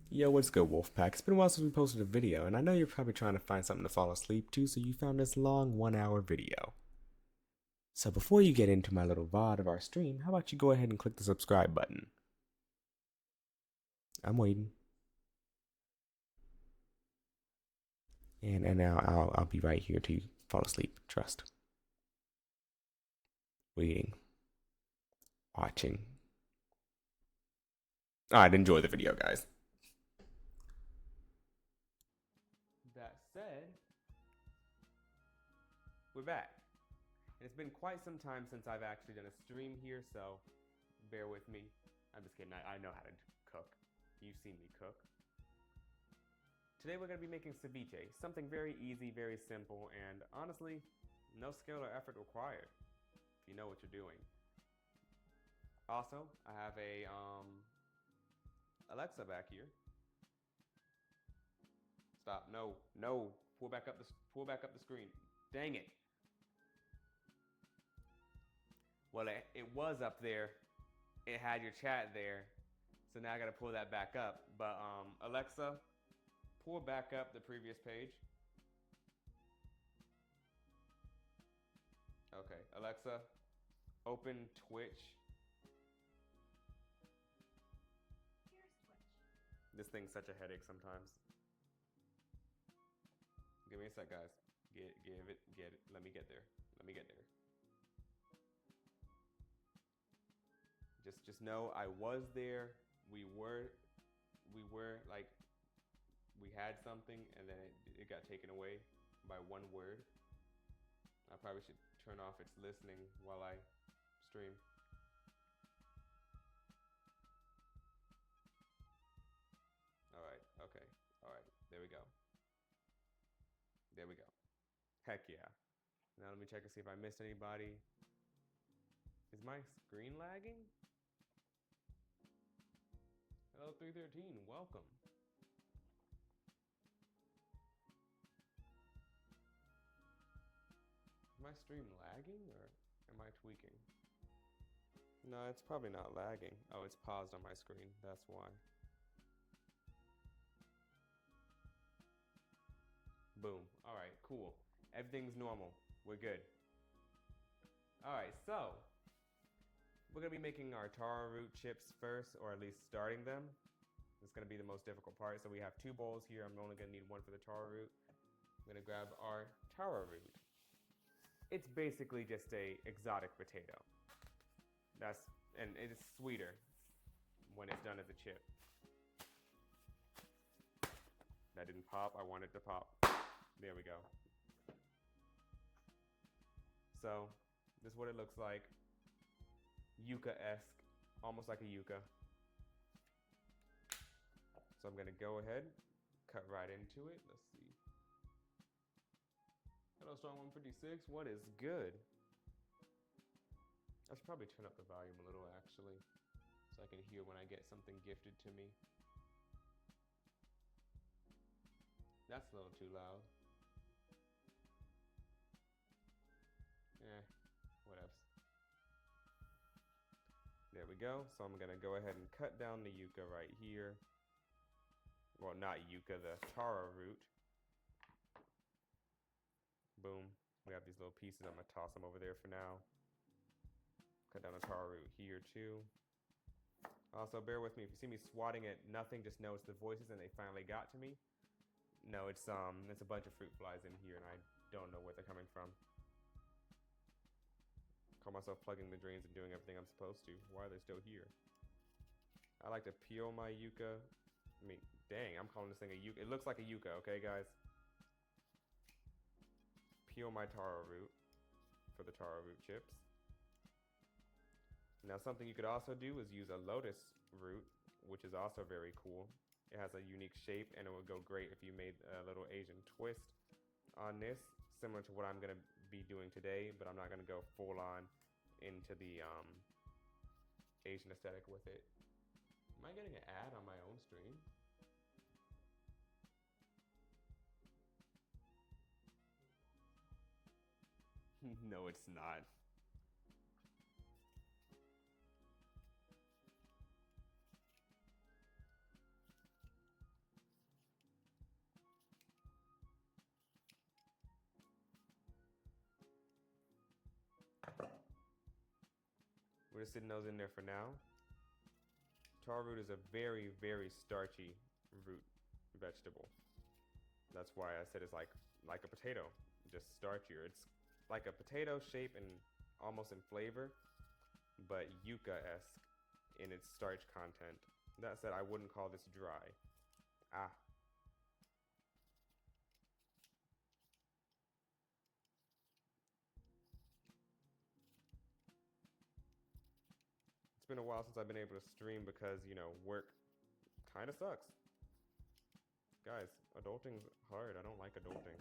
Yo, what's good, Wolfpack? It's been a while since we posted a video, and I know you're probably trying to find something to fall asleep to, so you found this long 1 hour video. So before you get into my little VOD of our stream, how about you go ahead and click the subscribe button? I'm waiting. And now I'll be right here till you fall asleep. Trust. Waiting. Watching. Alright, enjoy the video, guys. That said, we're back. And it's been quite some time since I've actually done a stream here, so bear with me. I'm just kidding. I know how to cook. You've seen me cook. Today we're going to be making ceviche, something very easy, very simple, and honestly, no skill or effort required if you know what you're doing. Also, I have a Alexa back here. Stop! No, no! Pull back up the screen. Dang it! Well, it was up there. It had your chat there, so now I got to pull that back up. But Alexa, pull back up the previous page. Okay, Alexa, open Twitch. Here's Twitch. This thing's such a headache sometimes. Give me a sec, guys. Get it. Let me get there. Just know I was there. We were like, we had something and then it got taken away by one word. I probably should turn off its listening while I stream. Alright, okay. Alright, there we go. There we go. Heck yeah. Now let me check and see if I missed anybody. Is my screen lagging? Hello 313, welcome. Is my stream lagging or am I tweaking? No, it's probably not lagging. Oh, it's paused on my screen, that's why. Boom. Alright, cool. Everything's normal. We're good. Alright, so we're going to be making our taro root chips first, or at least starting them. It's going to be the most difficult part. So we have 2 bowls here. I'm only going to need 1 for the taro root. I'm going to grab our taro root. It's basically just a exotic potato. And it's sweeter when it's done as a chip. That didn't pop. I want it to pop. There we go. So this is what it looks like. Yuca-esque, almost like a yuca. So I'm gonna go ahead, cut right into it. Let's see. Hello, Strong 156. What is good? I should probably turn up the volume a little actually, so I can hear when I get something gifted to me. That's a little too loud. Whatevs. There we go. So I'm gonna go ahead and cut down the yuca right here. Well, not yuca, the taro root. Boom. We have these little pieces. I'm gonna toss them over there for now. Cut down the taro root here too. Also, bear with me. If you see me swatting at nothing, just know it's the voices and they finally got to me. No, it's a bunch of fruit flies in here and I don't know where they're coming from. Call myself plugging the drains and doing everything I'm supposed to. Why are they still here? I like to peel my yuca. I mean, dang, I'm calling this thing a yuca. It looks like a yuca, okay, guys? Peel my taro root for the taro root chips. Now, something you could also do is use a lotus root, which is also very cool. It has a unique shape, and it would go great if you made a little Asian twist on this, similar to what I'm going to be doing today, but I'm not going to go full on into the Asian aesthetic with it. Am I getting an ad on my own stream? No, it's not. We're just sitting those in there for now. Taro root is a very, very starchy root vegetable. That's why I said it's like a potato, just starchier. It's like a potato shape and almost in flavor, but yucca-esque in its starch content. That said, I wouldn't call this dry. Ah. It's been a while since I've been able to stream because, you know, work kind of sucks. Guys, adulting's hard. I don't like adulting.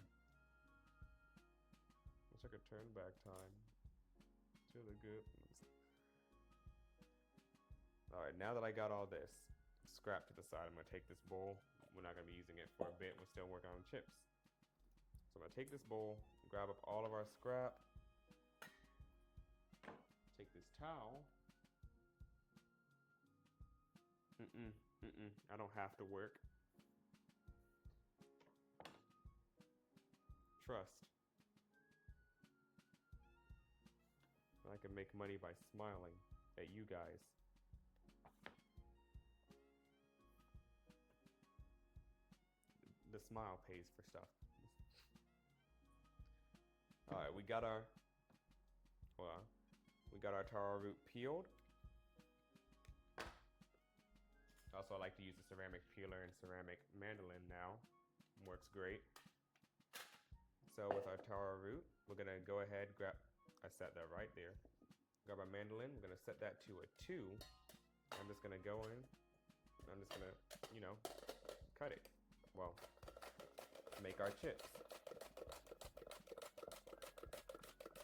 Wish I could turn back time to the good. Alright, now that I got all this scrap to the side, I'm going to take this bowl. We're not going to be using it for a bit. We're still working on chips. So I'm going to take this bowl, grab up all of our scrap, take this towel. I don't have to work. Trust. I can make money by smiling at you guys. The smile pays for stuff. All right, we got our taro root peeled. Also, I like to use the ceramic peeler and ceramic mandolin now. Works great. So with our taro root, we're gonna go ahead, I set that right there. Grab our mandolin, we're gonna set that to a 2. I'm just gonna go in, I'm just gonna, you know, cut it. Well, make our chips.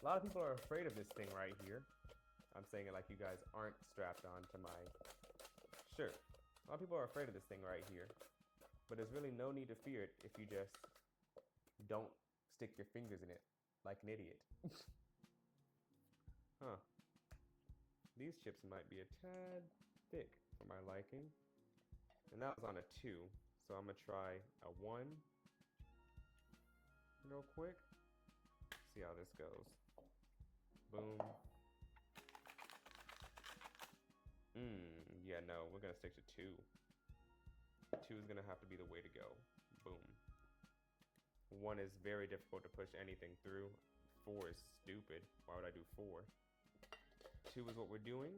A lot of people are afraid of this thing right here. I'm saying it like you guys aren't strapped on to my shirt. A lot of people are afraid of this thing right here. But there's really no need to fear it if you just don't stick your fingers in it like an idiot. Huh. These chips might be a tad thick for my liking. And that was on a 2. So I'm gonna try a 1 real quick. See how this goes. Boom. Yeah, no, we're gonna stick to 2. 2 is gonna have to be the way to go. Boom. 1 is very difficult to push anything through. 4 is stupid. Why would I do 4? 2 is what we're doing.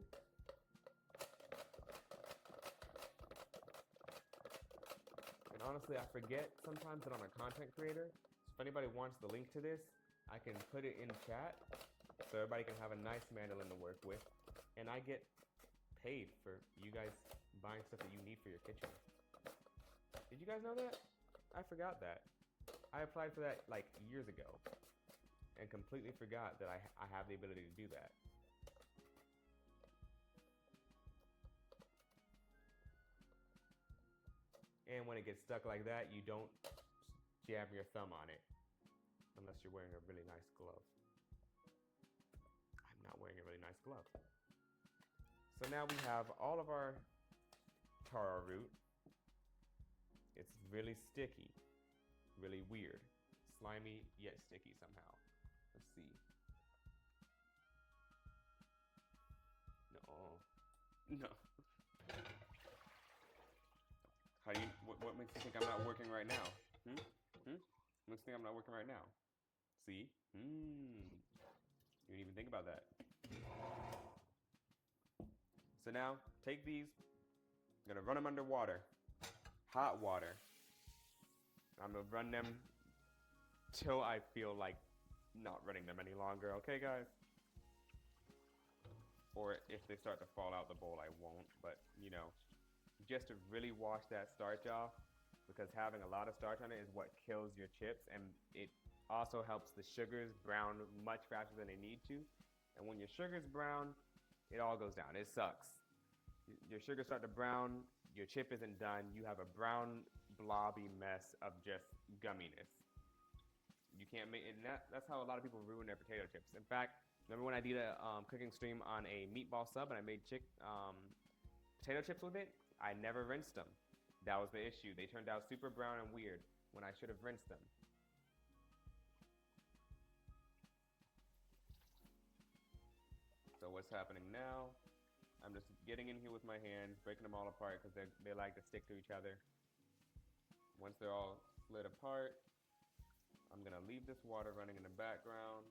And honestly, I forget sometimes that I'm a content creator. So if anybody wants the link to this, I can put it in chat so everybody can have a nice mandolin to work with. And I get paid for you guys buying stuff that you need for your kitchen. Did you guys know that? I forgot that. I applied for that like years ago and completely forgot that I have the ability to do that. And when it gets stuck like that, you don't jab your thumb on it unless you're wearing a really nice glove. I'm not wearing a really nice glove. So now we have all of our taro root. It's really sticky, really weird, slimy yet sticky somehow. Let's see. No. How do you? What makes you think I'm not working right now? What makes you think I'm not working right now? See? You didn't even think about that. So now, take these, I'm gonna run them under water, hot water. I'm gonna run them till I feel like not running them any longer, okay guys? Or if they start to fall out the bowl, I won't, but you know, just to really wash that starch off, because having a lot of starch on it is what kills your chips, and it also helps the sugars brown much faster than they need to. And when your sugar's brown, it all goes down. It sucks. Your sugars start to brown, your chip isn't done, you have a brown blobby mess of just gumminess. You can't make it, and that's how a lot of people ruin their potato chips. In fact, remember when I did a cooking stream on a meatball sub and I made potato chips with it? I never rinsed them. That was the issue. They turned out super brown and weird when I should have rinsed them. So what's happening now? I'm just getting in here with my hands, breaking them all apart because they like to stick to each other. Once they're all slid apart, I'm gonna leave this water running in the background.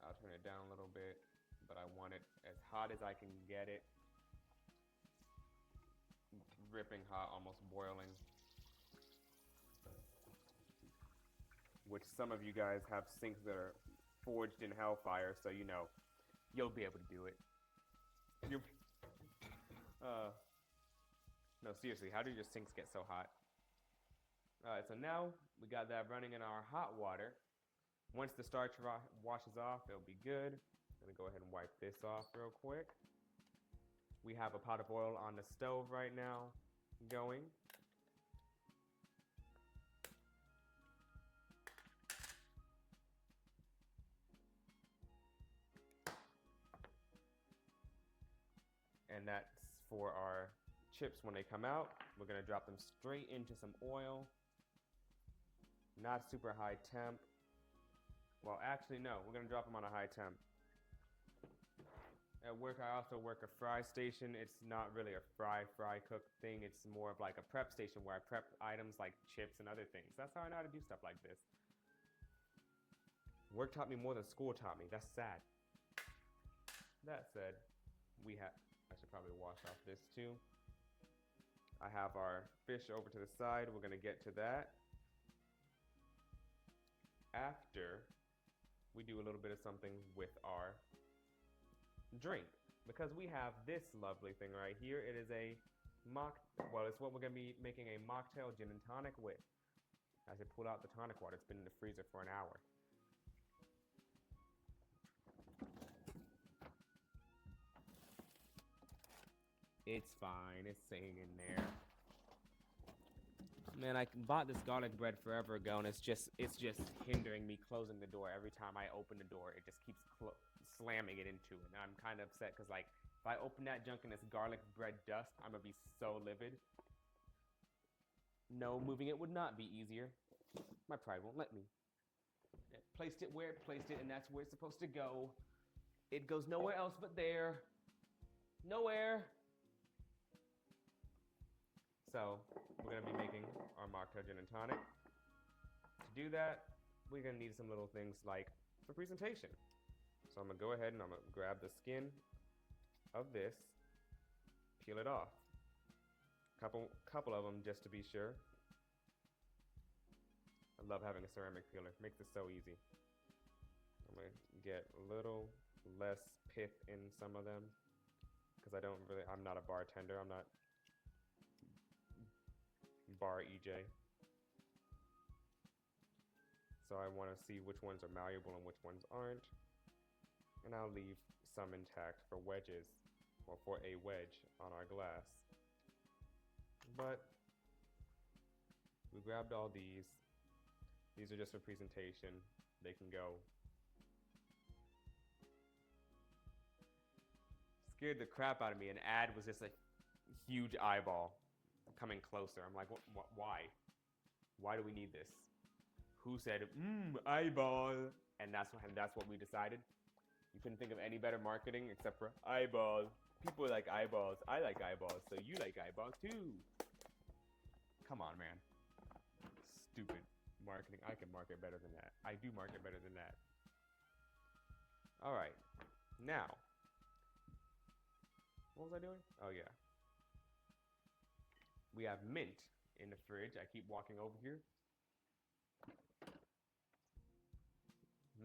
I'll turn it down a little bit, but I want it as hot as I can get it. Ripping hot, almost boiling. Which some of you guys have sinks that are forged in hellfire, so you know, you'll be able to do it. No, seriously, how do your sinks get so hot? Alright, so now we got that running in our hot water. Once the starch washes off, it'll be good. I'm gonna go ahead and wipe this off real quick. We have a pot of oil on the stove right now going. And that's for our chips when they come out. We're gonna drop them straight into some oil. Not super high temp. Well, actually, no, we're gonna drop them on a high temp. At work, I also work a fry station. It's not really a fry cook thing. It's more of like a prep station where I prep items like chips and other things. That's how I know how to do stuff like this. Work taught me more than school taught me. That's sad. That said, I should probably wash off this too. I have our fish over to the side. We're gonna get to that after we do a little bit of something with our drink, because we have this lovely thing right here. It is a it's what we're gonna be making a mocktail gin and tonic with. As I pull out the tonic water, it's been in the freezer for an hour. It's fine, it's staying in there. Man, I bought this garlic bread forever ago, and it's just hindering me closing the door. Every time I open the door, it just keeps slamming it into it. And I'm kind of upset because, like, if I open that junk and it's garlic bread dust, I'm gonna be so livid. No, moving it would not be easier. My pride won't let me. I placed it where it placed it, and that's where it's supposed to go. It goes nowhere else but there. Nowhere. So, we're gonna be making our mocktail gin and tonic. To do that, we're gonna need some little things like for presentation. So I'm gonna go ahead and I'm gonna grab the skin of this, peel it off. Couple of them just to be sure. I love having a ceramic peeler. Makes it so easy. I'm gonna get a little less pith in some of them because I'm not a bartender. I'm not bar EJ. So I want to see which ones are malleable and which ones aren't. And I'll leave some intact for wedges, or for a wedge on our glass. But we grabbed all these. These are just for presentation. They can go. Scared the crap out of me. An ad was just a huge eyeball coming closer. I'm like, why? Why do we need this? Who said, eyeball? And that's what we decided. You couldn't think of any better marketing except for eyeball. People like eyeballs. I like eyeballs, so you like eyeballs too. Come on, man. Stupid marketing. I can market better than that. I do market better than that. All right. Now, what was I doing? Oh, yeah. We have mint in the fridge. I keep walking over here.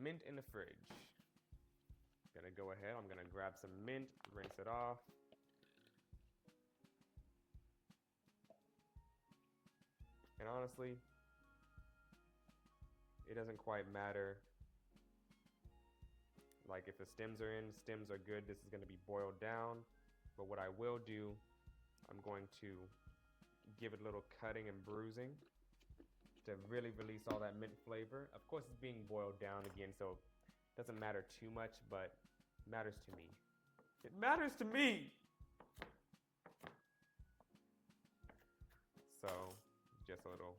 Mint in the fridge. Gonna go ahead. I'm gonna grab some mint, rinse it off. And honestly, it doesn't quite matter. Like if the stems are in, stems are good. This is gonna be boiled down. But what I will do, I'm going to give it a little cutting and bruising to really release all that mint flavor. Of course, it's being boiled down again, so it doesn't matter too much, but it matters to me. It matters to me! So, just a little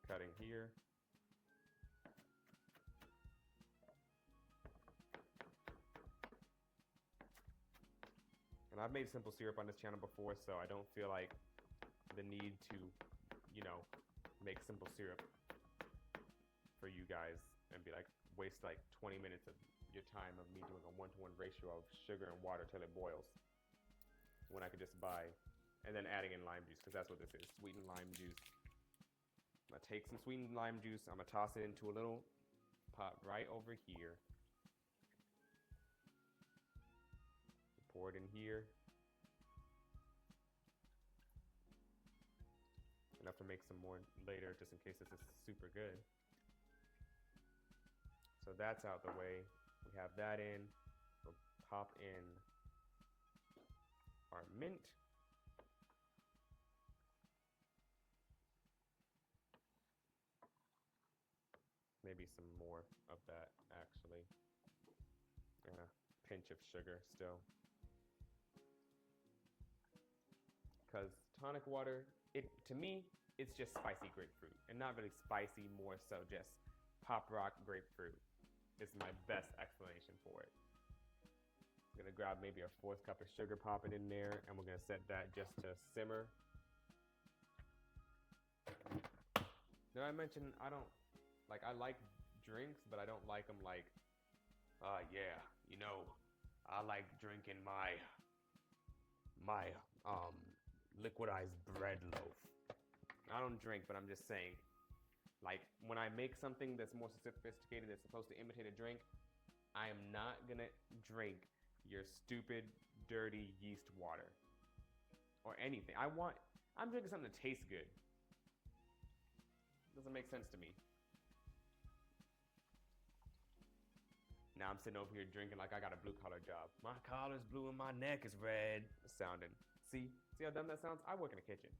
cutting here. And I've made simple syrup on this channel before, so I don't feel like the need to, you know, make simple syrup for you guys and be like, waste like 20 minutes of your time of me doing a 1-to-1 ratio of sugar and water till it boils. When I could just buy, and then adding in lime juice, because that's what this is, sweetened lime juice. I'm gonna take some sweetened lime juice, I'm gonna toss it into a little pot right over here. Pour it in here. Enough to make some more later, just in case this is super good. So that's out the way. We have that in. We'll pop in our mint. Maybe some more of that, actually. And a pinch of sugar still. Because tonic water, to me, it's just spicy grapefruit. And not really spicy, more so just pop rock grapefruit is my best explanation for it. I'm gonna grab maybe a 4th cup of sugar, pop it in there, and we're gonna set that just to simmer. Did I mention I like drinks, but I don't like them like, yeah, you know, I like drinking my liquidized bread loaf. I don't drink, but I'm just saying, like, when I make something that's more sophisticated, that's supposed to imitate a drink, I am not gonna drink your stupid, dirty yeast water or anything. I'm drinking something that tastes good. Doesn't make sense to me. Now I'm sitting over here drinking like I got a blue collar job. My collar's blue and my neck is red sounding. See how dumb that sounds? I work in a kitchen.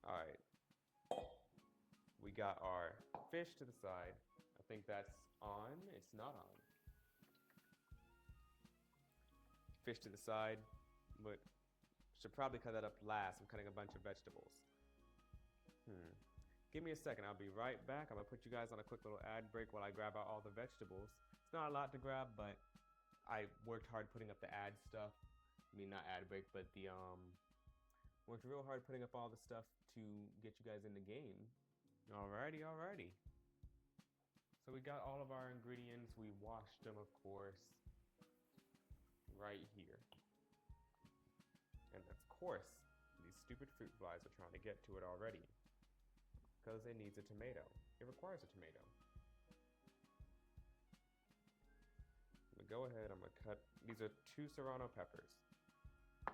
All right. We got our fish to the side. I think that's on. It's not on. Fish to the side, but should probably cut that up last. I'm cutting a bunch of vegetables. Give me a second, I'll be right back. I'm gonna put you guys on a quick little ad break while I grab out all the vegetables. It's not a lot to grab, but I worked hard putting up the ad stuff. I mean, not ad break, but the worked real hard putting up all the stuff to get you guys in the game. Alrighty. So we got all of our ingredients. We washed them, of course, right here. And of course, these stupid fruit flies are trying to get to it already. Because it needs a tomato. It requires a tomato. I'm gonna go ahead, I'm gonna cut, these are 2 serrano peppers.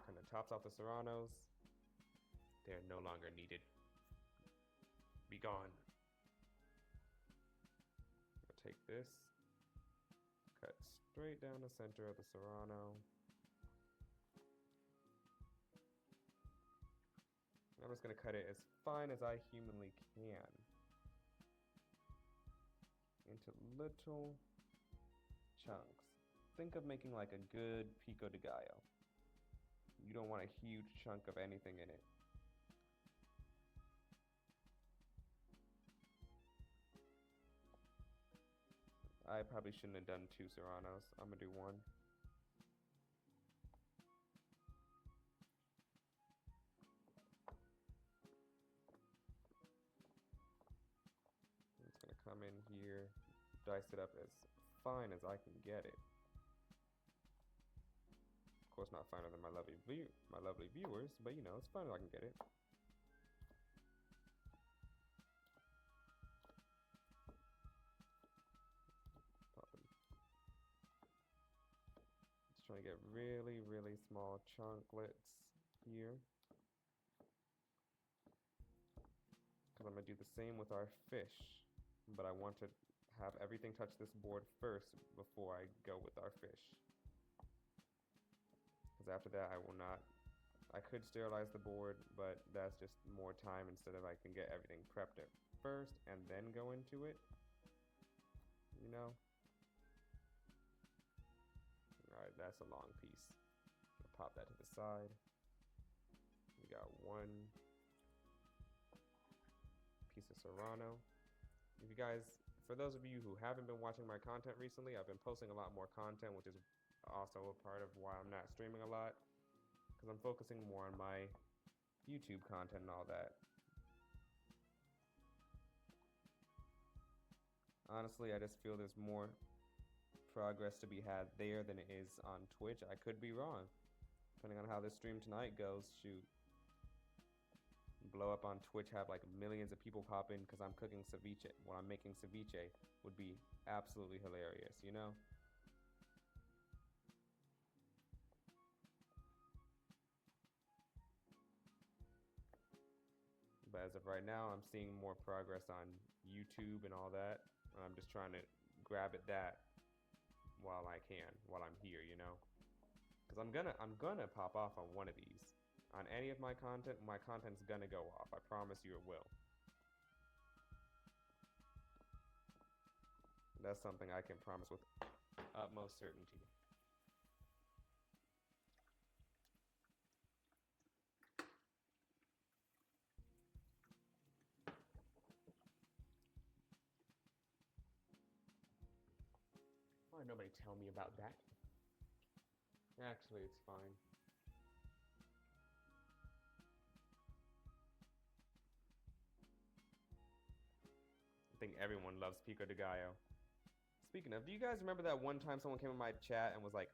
Kind of tops off the serranos. They're no longer needed. Be gone. I'll take this, cut straight down the center of the serrano. I'm just gonna cut it as fine as I humanly can into little chunks. Think of making like a good pico de gallo. You don't want a huge chunk of anything in it. I probably shouldn't have done 2 serranos. I'm gonna do 1. Come in here, dice it up as fine as I can get it. Of course, not finer than my lovely viewers, but you know, it's fine as I can get it. Just trying to get really, really small chunklets here. Because I'm gonna do the same with our fish. But I want to have everything touch this board first before I go with our fish. Because after that, I could sterilize the board, but that's just more time instead of I can get everything prepped at first and then go into it. You know? Alright, that's a long piece. I'll pop that to the side. We got 1 piece of serrano. For those of you who haven't been watching my content recently, I've been posting a lot more content, which is also a part of why I'm not streaming a lot, because I'm focusing more on my YouTube content and all that. Honestly, I just feel there's more progress to be had there than it is on Twitch. I could be wrong. Depending on how this stream tonight goes, shoot. Blow up on Twitch, have like millions of people pop in because I'm cooking ceviche. When I'm making ceviche would be absolutely hilarious, you know? But as of right now, I'm seeing more progress on YouTube and all that. And I'm just trying to grab at that while I can, while I'm here, you know? Because I'm gonna pop off on one of these. On any of my content's gonna go off. I promise you it will. That's something I can promise with utmost certainty. Why nobody tell me about that? Actually, it's fine. I think everyone loves pico de gallo. Speaking of, do you guys remember that one time someone came in my chat and was like,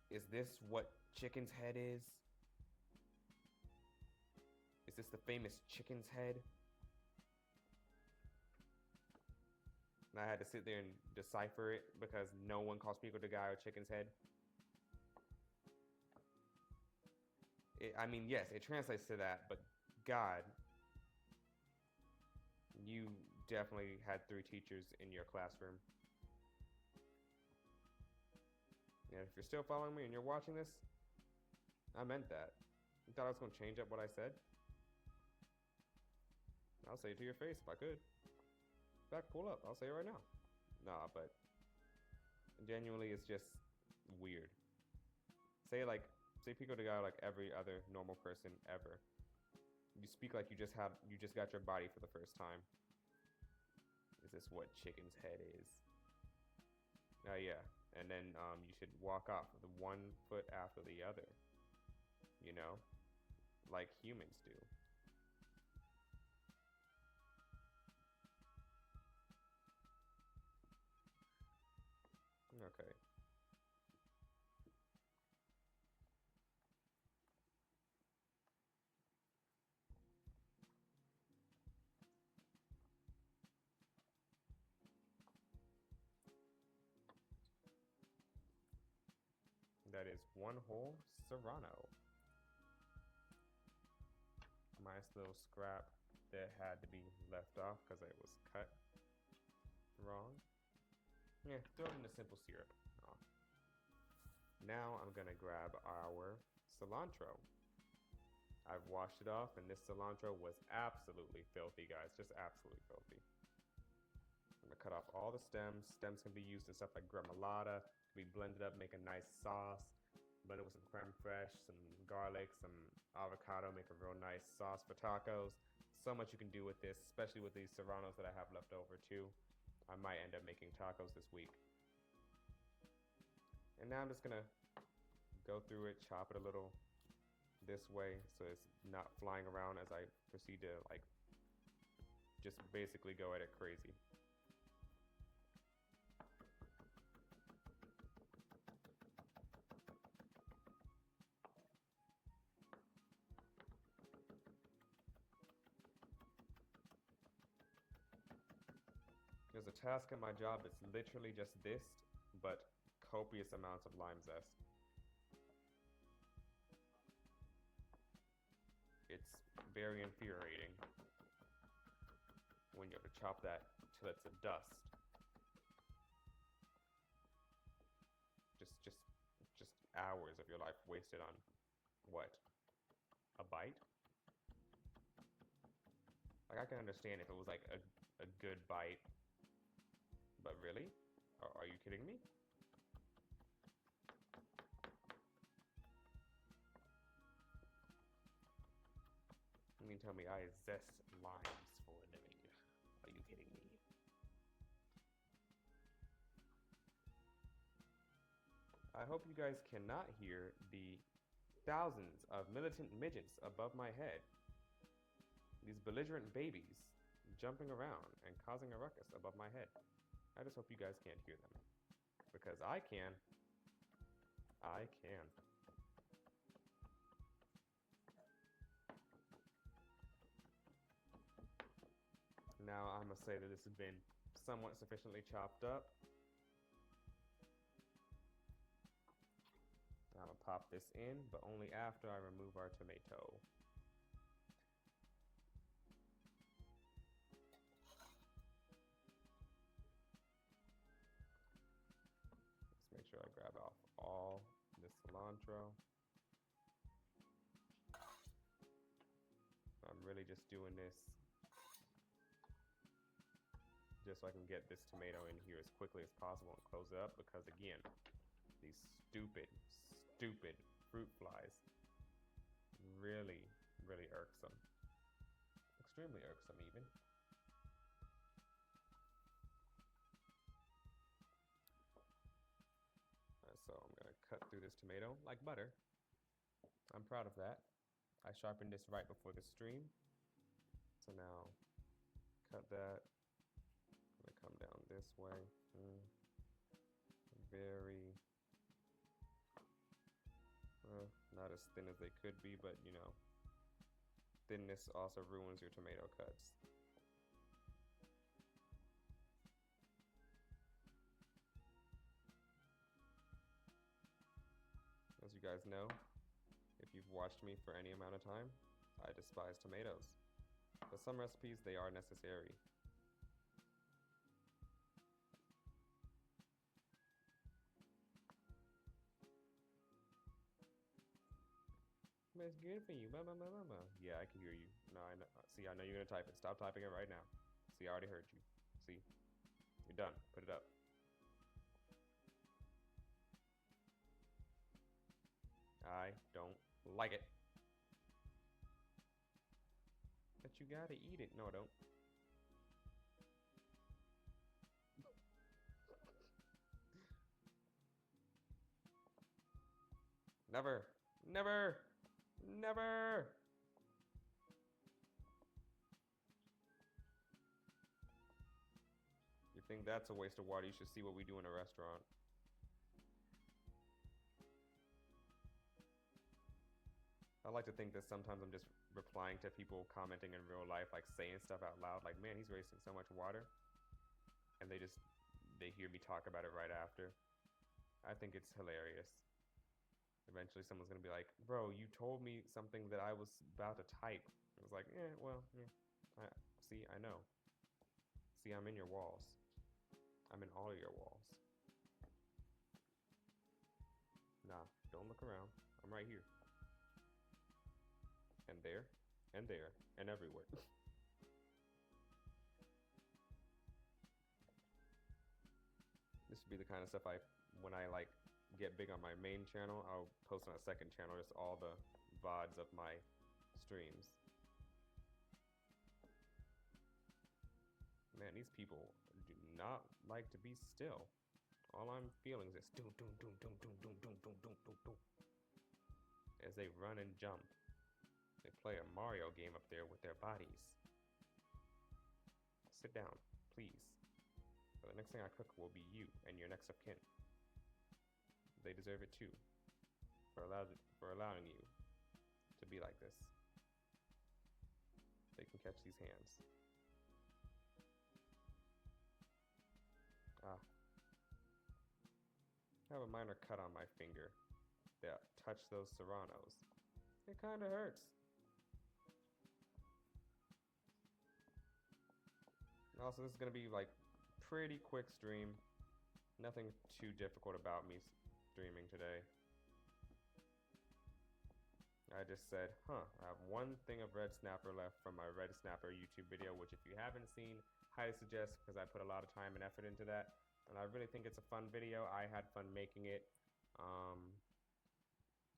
is this what chicken's head is? Is this the famous chicken's head? And I had to sit there and decipher it because no one calls pico de gallo chicken's head. I mean, yes, it translates to that, but God, you definitely had 3 teachers in your classroom. And if you're still following me and you're watching this, I meant that. You thought I was going to change up what I said? I'll say it to your face if I could. In fact, pull up. I'll say it right now. Nah, but genuinely, it's just weird. Say pico de gallo like every other normal person ever. You speak like you just got your body for the first time. Is this what chicken's head is? Oh yeah, and then you should walk off with one foot after the other. You know, like humans do. Okay. That is one whole serrano. Nice little scrap that had to be left off because it was cut wrong. Yeah, throw it in the simple syrup. Oh. Now I'm gonna grab our cilantro. I've washed it off, and this cilantro was absolutely filthy, guys. Just absolutely filthy. I'm gonna cut off all the stems. Stems can be used in stuff like gremolata. Be blended up, make a nice sauce. Blend it with some creme fraiche, some garlic, some avocado, make a real nice sauce for tacos. So much you can do with this, especially with these serranos that I have left over too. I might end up making tacos this week. And now I'm just gonna go through it, chop it a little this way so it's not flying around as I proceed to just basically go at it crazy. There's a task at my job that's literally just this, but copious amounts of lime zest. It's very infuriating when you have to chop that till it's a dust. Just hours of your life wasted on what? A bite? Like, I can understand if it was like a good bite. But really? Are you kidding me? You mean tell me I zest limes for a living? Are you kidding me? I hope you guys cannot hear the thousands of militant midgets above my head. These belligerent babies jumping around and causing a ruckus above my head. I just hope you guys can't hear them. Because I can. I can. Now I'm gonna say that this has been somewhat sufficiently chopped up. I'm gonna pop this in, but only after I remove our tomato. Let's make sure I grab off all this cilantro. I'm really just doing this just so I can get this tomato in here as quickly as possible and close it up, because again, these stupid fruit flies. Really irksome. Extremely irksome even. So I'm gonna cut through this tomato like butter. I'm proud of that. I sharpened this right before the stream. So now cut that. I'm gonna come down this way. Very not as thin as they could be, but you know, thinness also ruins your tomato cuts. As you guys know, if you've watched me for any amount of time, I despise tomatoes. For some recipes, they are necessary. But it's good for you. Blah, blah, blah, blah, blah. Yeah, I can hear you. No, I know. See, I know you're gonna type it. Stop typing it right now. See, I already heard you. See, you're done. Put it up. I don't like it. But you gotta eat it. No, I don't. Never. Never. Never. You think that's a waste of water? You should see what we do in a restaurant. I like to think that sometimes I'm just replying to people commenting in real life, like saying stuff out loud, like, man, he's wasting so much water. And they hear me talk about it right after. I think it's hilarious. Eventually someone's gonna be like, bro, you told me something that I was about to type. I was like, well, see, I know. See, I'm in your walls. I'm in all of your walls. Nah, don't look around. I'm right here. And there, and there, and everywhere. This would be the kind of stuff when I like get big on my main channel, I'll post on a second channel just all the VODs of my streams. Man, these people do not like to be still. All I'm feeling is this doom doom doom doom doom doom doom doom doom doom doom as they run and jump. They play a Mario game up there with their bodies. Sit down, please. For the next thing I cook will be you and your next of kin. They deserve it too, for allowing you to be like this. They can catch these hands. I have a minor cut on my finger that touched those serranos. It kind of hurts. Also, this is gonna be like pretty quick stream. Nothing too difficult about me streaming today. I just said, I have one thing of red snapper left from my red snapper YouTube video, which if you haven't seen, highly suggest, because I put a lot of time and effort into that. And I really think it's a fun video. I had fun making it.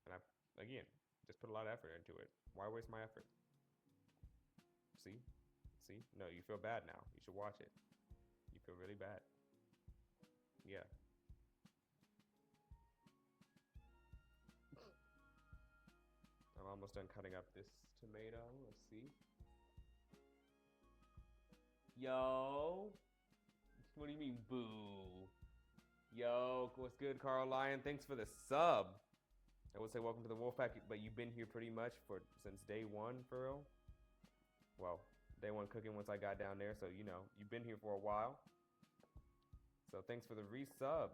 And I, again, just put a lot of effort into it. Why waste my effort? See? See? No, you feel bad now. You should watch it. You feel really bad. Yeah. I'm almost done cutting up this tomato. Let's see. Yo. What do you mean, boo? Yo, what's good, Carl Lyon? Thanks for the sub. I would say welcome to the Wolfpack, but you've been here pretty much since day one, for real. Well, day one cooking once I got down there, so you know, you've been here for a while. So thanks for the resub.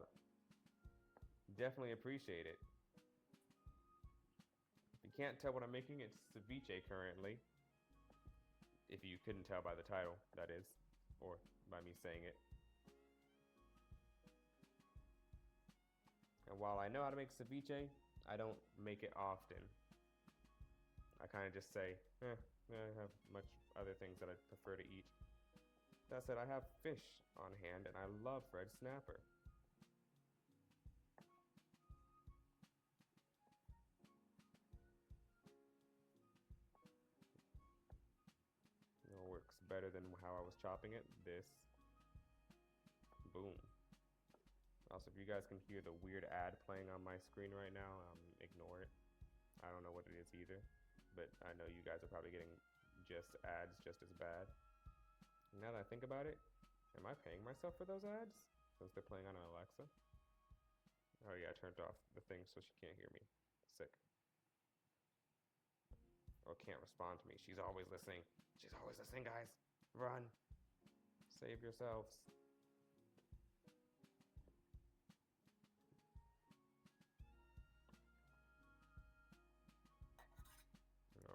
Definitely appreciate it. If you can't tell what I'm making, it's ceviche currently. If you couldn't tell by the title, that is, or by me saying it. And while I know how to make ceviche, I don't make it often. I kind of just say, I have much other things that I prefer to eat. That said, I have fish on hand, and I love red snapper. It works better than how I was chopping it. This. Boom. Also, if you guys can hear the weird ad playing on my screen right now, ignore it. I don't know what it is either, but I know you guys are probably getting just ads just as bad. Now that I think about it, am I paying myself for those ads? Since they're playing on an Alexa? Oh yeah, I turned off the thing so she can't hear me. Sick. Or can't respond to me. She's always listening. She's always listening, guys. Run. Save yourselves.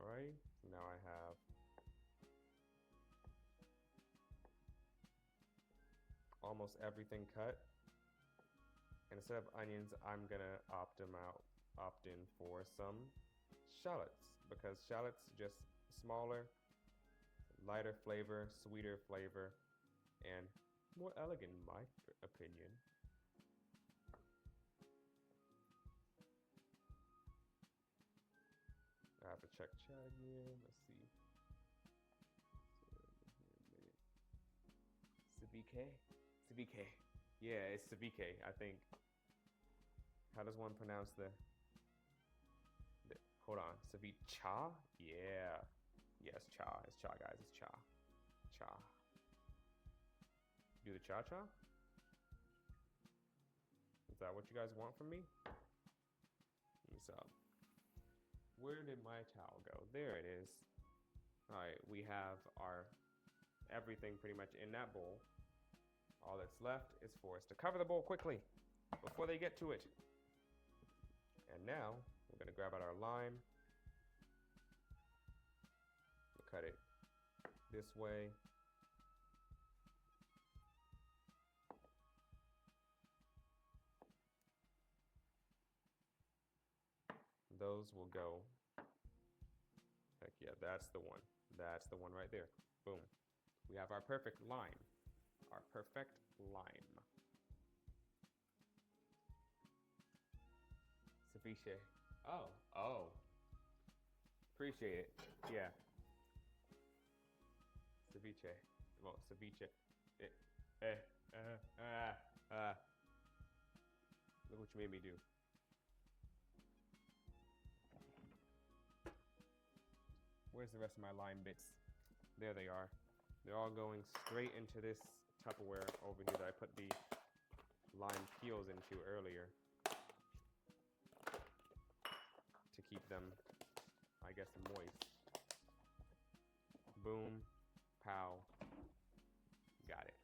Alright, now I have almost everything cut. And instead of onions, I'm gonna opt in for some shallots, because shallots just smaller, lighter flavor, sweeter flavor, and more elegant in my opinion. I have to check chat again. Let's see. Ceviche? Ceviche. Yeah, it's ceviche, I think. How does one pronounce the hold on, ceviche? Yeah. Yes, cha. It's cha, guys. It's cha. Cha. Do the cha-cha? Is that what you guys want from me? What's up? Where did my towel go? There it is. All right, we have our everything pretty much in that bowl. All that's left is for us to cover the bowl quickly before they get to it. And now we're gonna grab out our lime. We'll cut it this way. Those will go. Heck yeah, that's the one. That's the one right there. Boom. We have our perfect lime. Our perfect lime. Ceviche. Oh. Appreciate it. Yeah. Ceviche. Well, ceviche. Look what you made me do. Where's the rest of my lime bits? There they are. They're all going straight into this Tupperware over here that I put the lime peels into earlier to keep them, I guess, moist. Boom. Pow. Got it.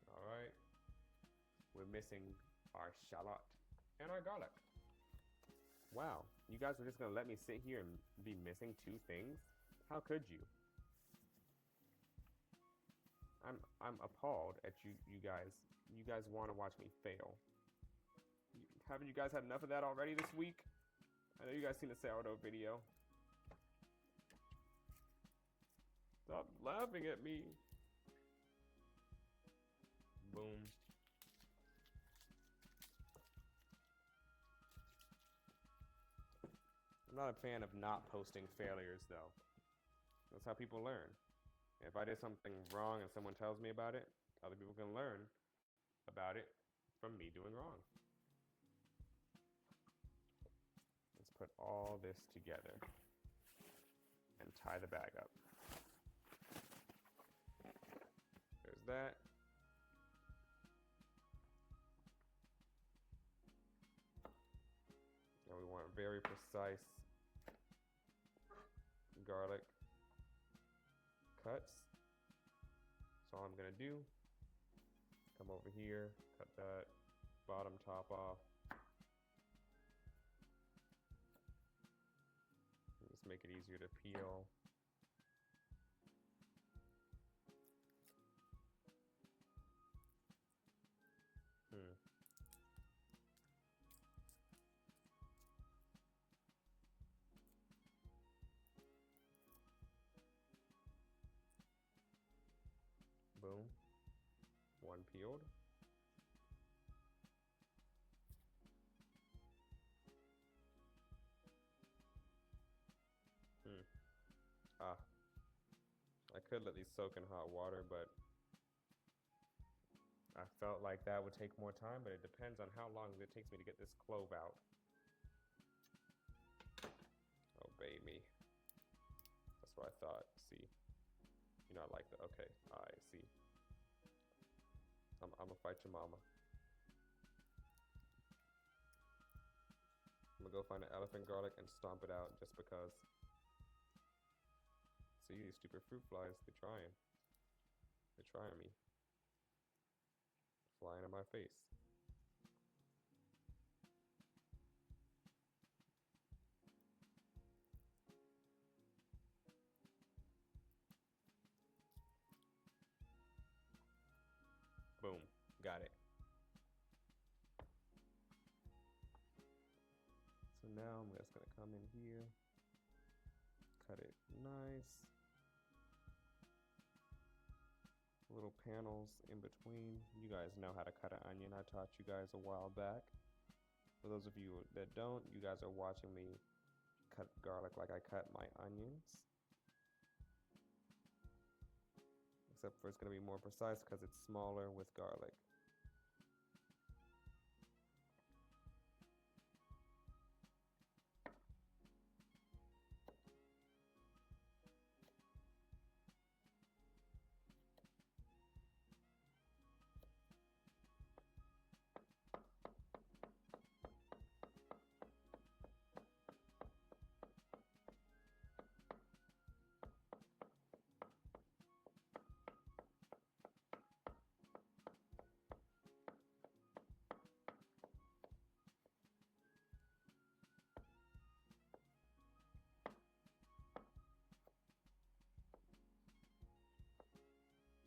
All right. We're missing our shallot and our garlic. Wow, you guys are just gonna let me sit here and be missing two things? How could you? I'm appalled at you guys. You guys want to watch me fail. Haven't you guys had enough of that already this week? I know you guys seen the sourdough video. Stop laughing at me. Boom. I'm not a fan of not posting failures, though. That's how people learn. If I did something wrong and someone tells me about it, other people can learn about it from me doing wrong. Let's put all this together and tie the bag up. There's that. And we want very precise garlic cuts. So all I'm gonna do, come over here, cut that bottom top off. And just make it easier to peel. Boom. One peeled. I could let these soak in hot water, but I felt like that would take more time, but it depends on how long it takes me to get this clove out. Obey me. That's what I thought. See? You know, I like that. Okay, I see. I'm gonna fight your mama. I'm gonna go find an elephant garlic and stomp it out just because. See, these stupid fruit flies, they're trying. They're trying me. Flying in my face. Boom, got it. So now I'm just gonna come in here, cut it nice. Little panels in between. You guys know how to cut an onion. I taught you guys a while back. For those of you that don't, you guys are watching me cut garlic like I cut my onions. Except for it's going to be more precise because it's smaller with garlic.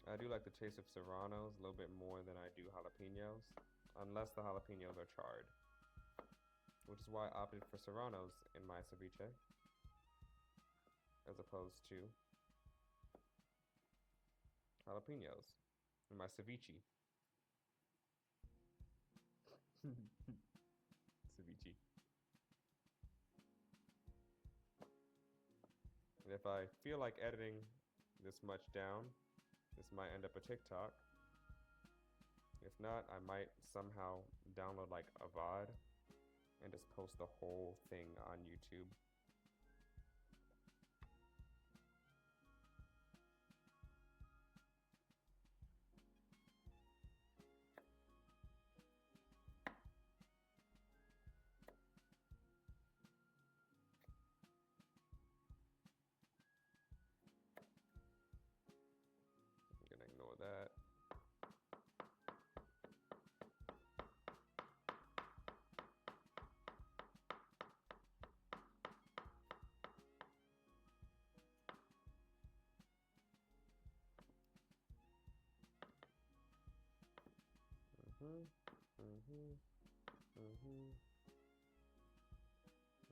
I do like the taste of serranos a little bit more than I do jalapenos, unless the jalapenos are charred, which is why I opted for serranos in my ceviche, as opposed to jalapenos in my ceviche. Ceviche. And if I feel like editing this much down, this might end up a TikTok. If not, I might somehow download like a VOD and just post the whole thing on YouTube. I'm gonna ignore that.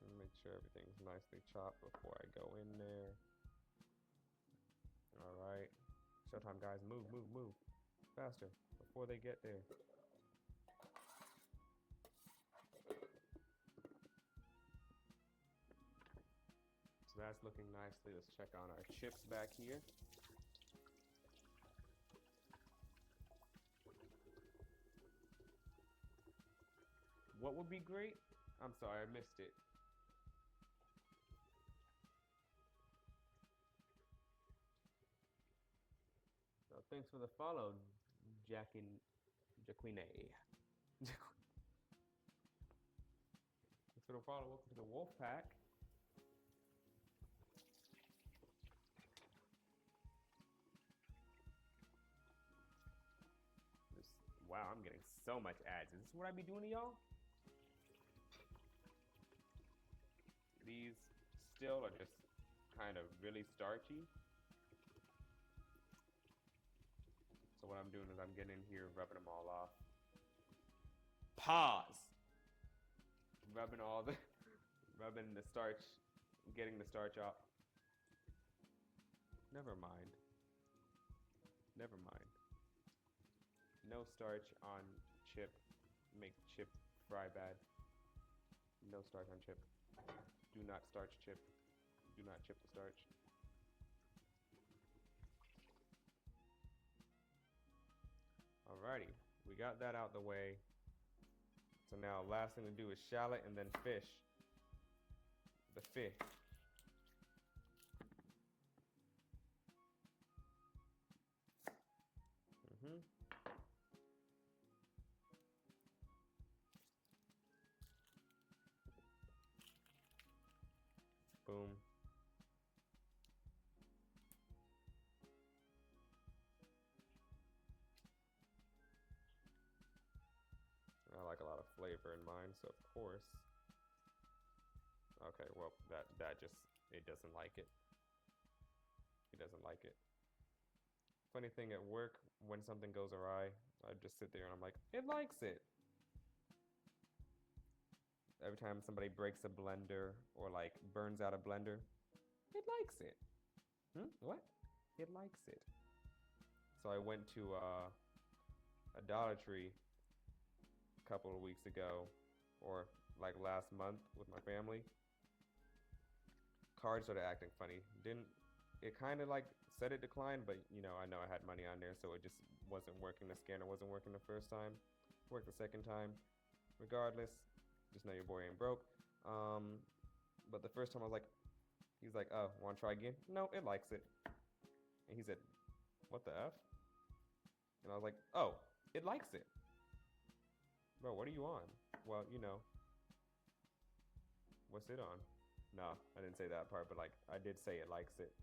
And make sure everything's nicely chopped before I go in there. Alright. Showtime, guys. Move, move, move. Faster before they get there. So that's looking nicely. Let's check on our chips back here. would be great? I'm sorry, I missed it. So thanks for the follow, Jacquine. Thanks for the follow. Welcome to the Wolf Pack. Wow, I'm getting so much ads. Is this what I be doing to y'all? These still are just kind of really starchy. So what I'm doing is I'm getting in here, rubbing them all off. Pause. Rubbing the starch, getting the starch off. Never mind. No starch on chip. Make chip fry bad. No starch on chip. Do not starch chip. Do not chip the starch. Alrighty, we got that out the way. So now last thing to do is shallot and then fish. The fish. Boom. I like a lot of flavor in mine, so of course. Okay, well, that just, it doesn't like it. It doesn't like it. Funny thing at work, when something goes awry, I just sit there and I'm like, it likes it. Every time somebody breaks a blender or like burns out a blender, it likes it. What? It likes it. So I went to a Dollar Tree a couple of weeks ago, or like last month with my family. Card started acting funny. It kind of like said it declined, but you know, I know I had money on there, so it just wasn't working. The scanner wasn't working the first time. Worked the second time. Regardless, just know your boy ain't broke. But the first time I was like, he's like, oh, wanna try again? No, it likes it. And he said, what the F? And I was like, oh, it likes it. Bro, what are you on? Well, you know, what's it on? No, I didn't say that part, but like, I did say it likes it.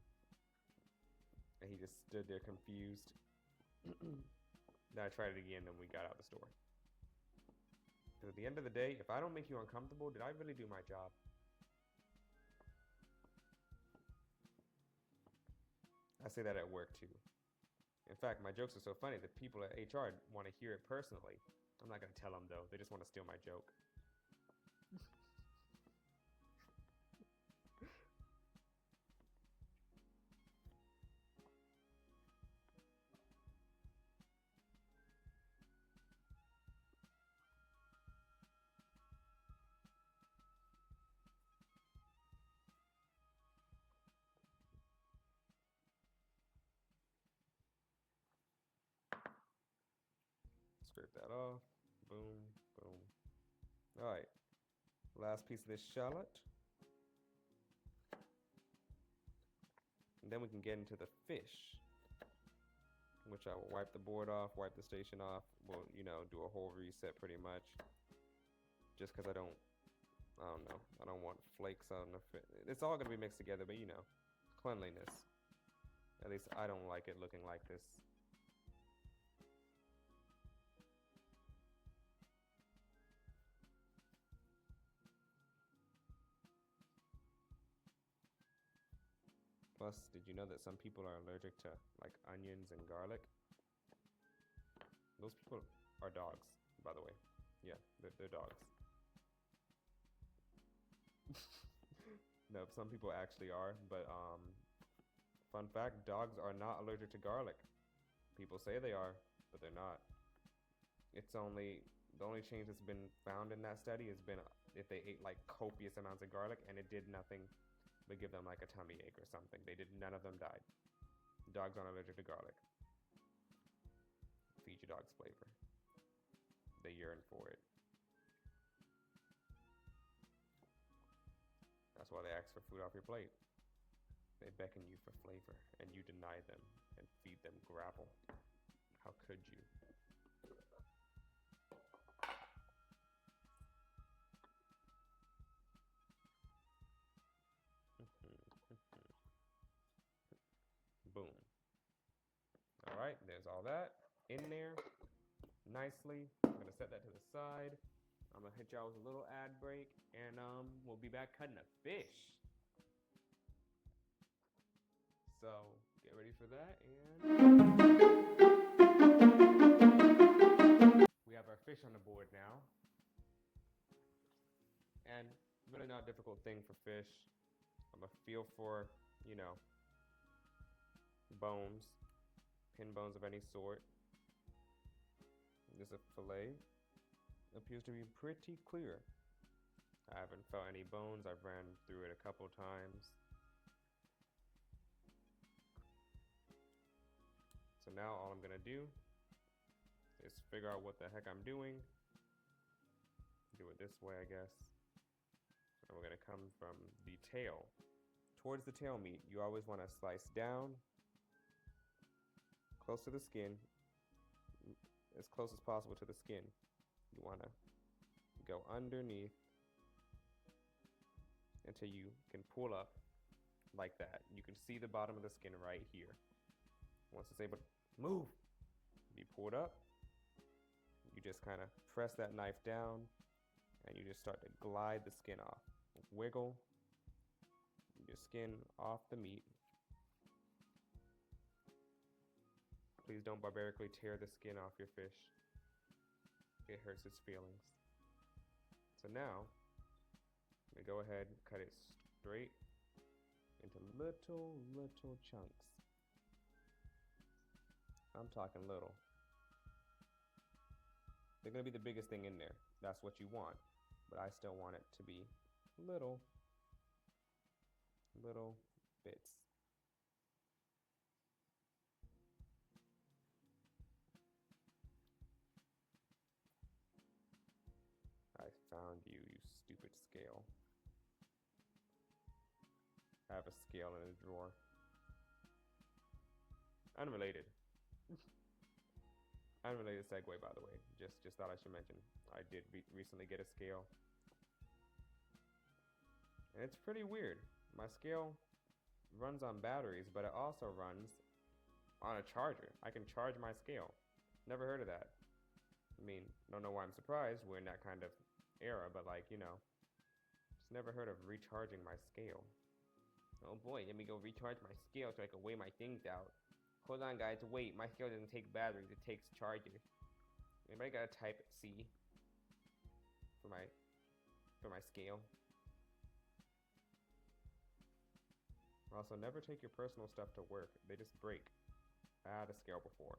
And he just stood there confused. Then I tried it again, and we got out of the store. Because at the end of the day, if I don't make you uncomfortable, did I really do my job? I say that at work too. In fact, my jokes are so funny that people at HR want to hear it personally. I'm not going to tell them though. They just want to steal my joke. Scrape that off. Boom, boom. All right. Last piece of this shallot. And then we can get into the fish, which I will wipe the board off, wipe the station off. We'll, you know, do a whole reset pretty much. Just because I don't know. I don't want flakes on the fish. It's all going to be mixed together, but you know, cleanliness. At least I don't like it looking like this. Plus, did you know that some people are allergic to like onions and garlic? Those people are dogs, by the way. Yeah, they're dogs. No, some people actually are, but fun fact, dogs are not allergic to garlic. People say they are, but they're not. The only change that's been found in that study has been if they ate like copious amounts of garlic, and it did nothing but give them like a tummy ache or something. None of them died. Dogs aren't allergic to garlic. Feed your dogs flavor. They yearn for it. That's why they ask for food off your plate. They beckon you for flavor, and you deny them and feed them gravel. How could you? Boom. All right, there's all that in there nicely. I'm gonna set that to the side. I'm gonna hit y'all with a little ad break, and we'll be back cutting a fish. So get ready for that, and we have our fish on the board now. And really not a difficult thing for fish. I'm a feel for, you know, bones, pin bones of any sort. This is a fillet. Appears to be pretty clear. I haven't felt any bones. I've ran through it a couple times. So now all I'm gonna do is figure out what the heck I'm doing. Do it this way, I guess. And we're gonna come from the tail. Towards the tail meat, you always wanna slice down, close to the skin, as close as possible to the skin. You wanna go underneath until you can pull up like that. You can see the bottom of the skin right here. Once it's able to move, be pulled up, you just kind of press that knife down and you just start to glide the skin off. Wiggle your skin off the meat. Please don't barbarically tear the skin off your fish. It hurts its feelings. So now, we go ahead and cut it straight into little chunks. I'm talking little. They're gonna be the biggest thing in there. That's what you want. But I still want it to be little bits. I found you, you stupid scale. I have a scale in a drawer. Unrelated. Unrelated segue, by the way. Just thought I should mention. I did recently get a scale. And it's pretty weird. My scale runs on batteries, but it also runs on a charger. I can charge my scale. Never heard of that. I mean, don't know why I'm surprised. We're in that kind of era, but like, you know, just never heard of recharging my scale. Oh boy, let me go recharge my scale so I can weigh my things out. Hold on, guys, wait. My scale doesn't take batteries, it takes chargers. Anybody got a type C for my scale? Also, never take your personal stuff to work. They just break. I had a scale before.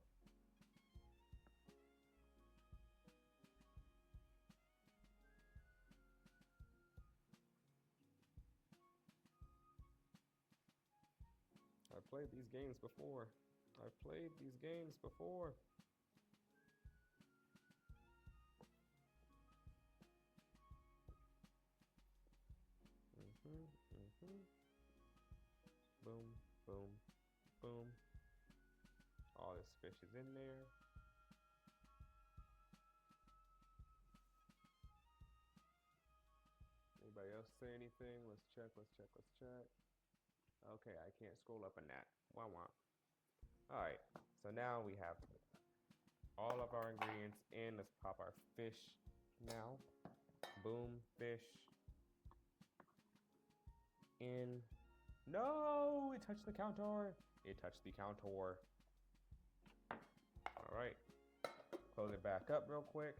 I've played these games before. I've played these games before. Boom, boom, boom. All this fish is in there. Anybody else say anything? Let's check. Okay, I can't scroll up in that. Wah wah. Alright, so now we have all of our ingredients in. Let's pop our fish now. Boom, fish in. No, it touched the counter. It touched the counter. Alright, close it back up real quick.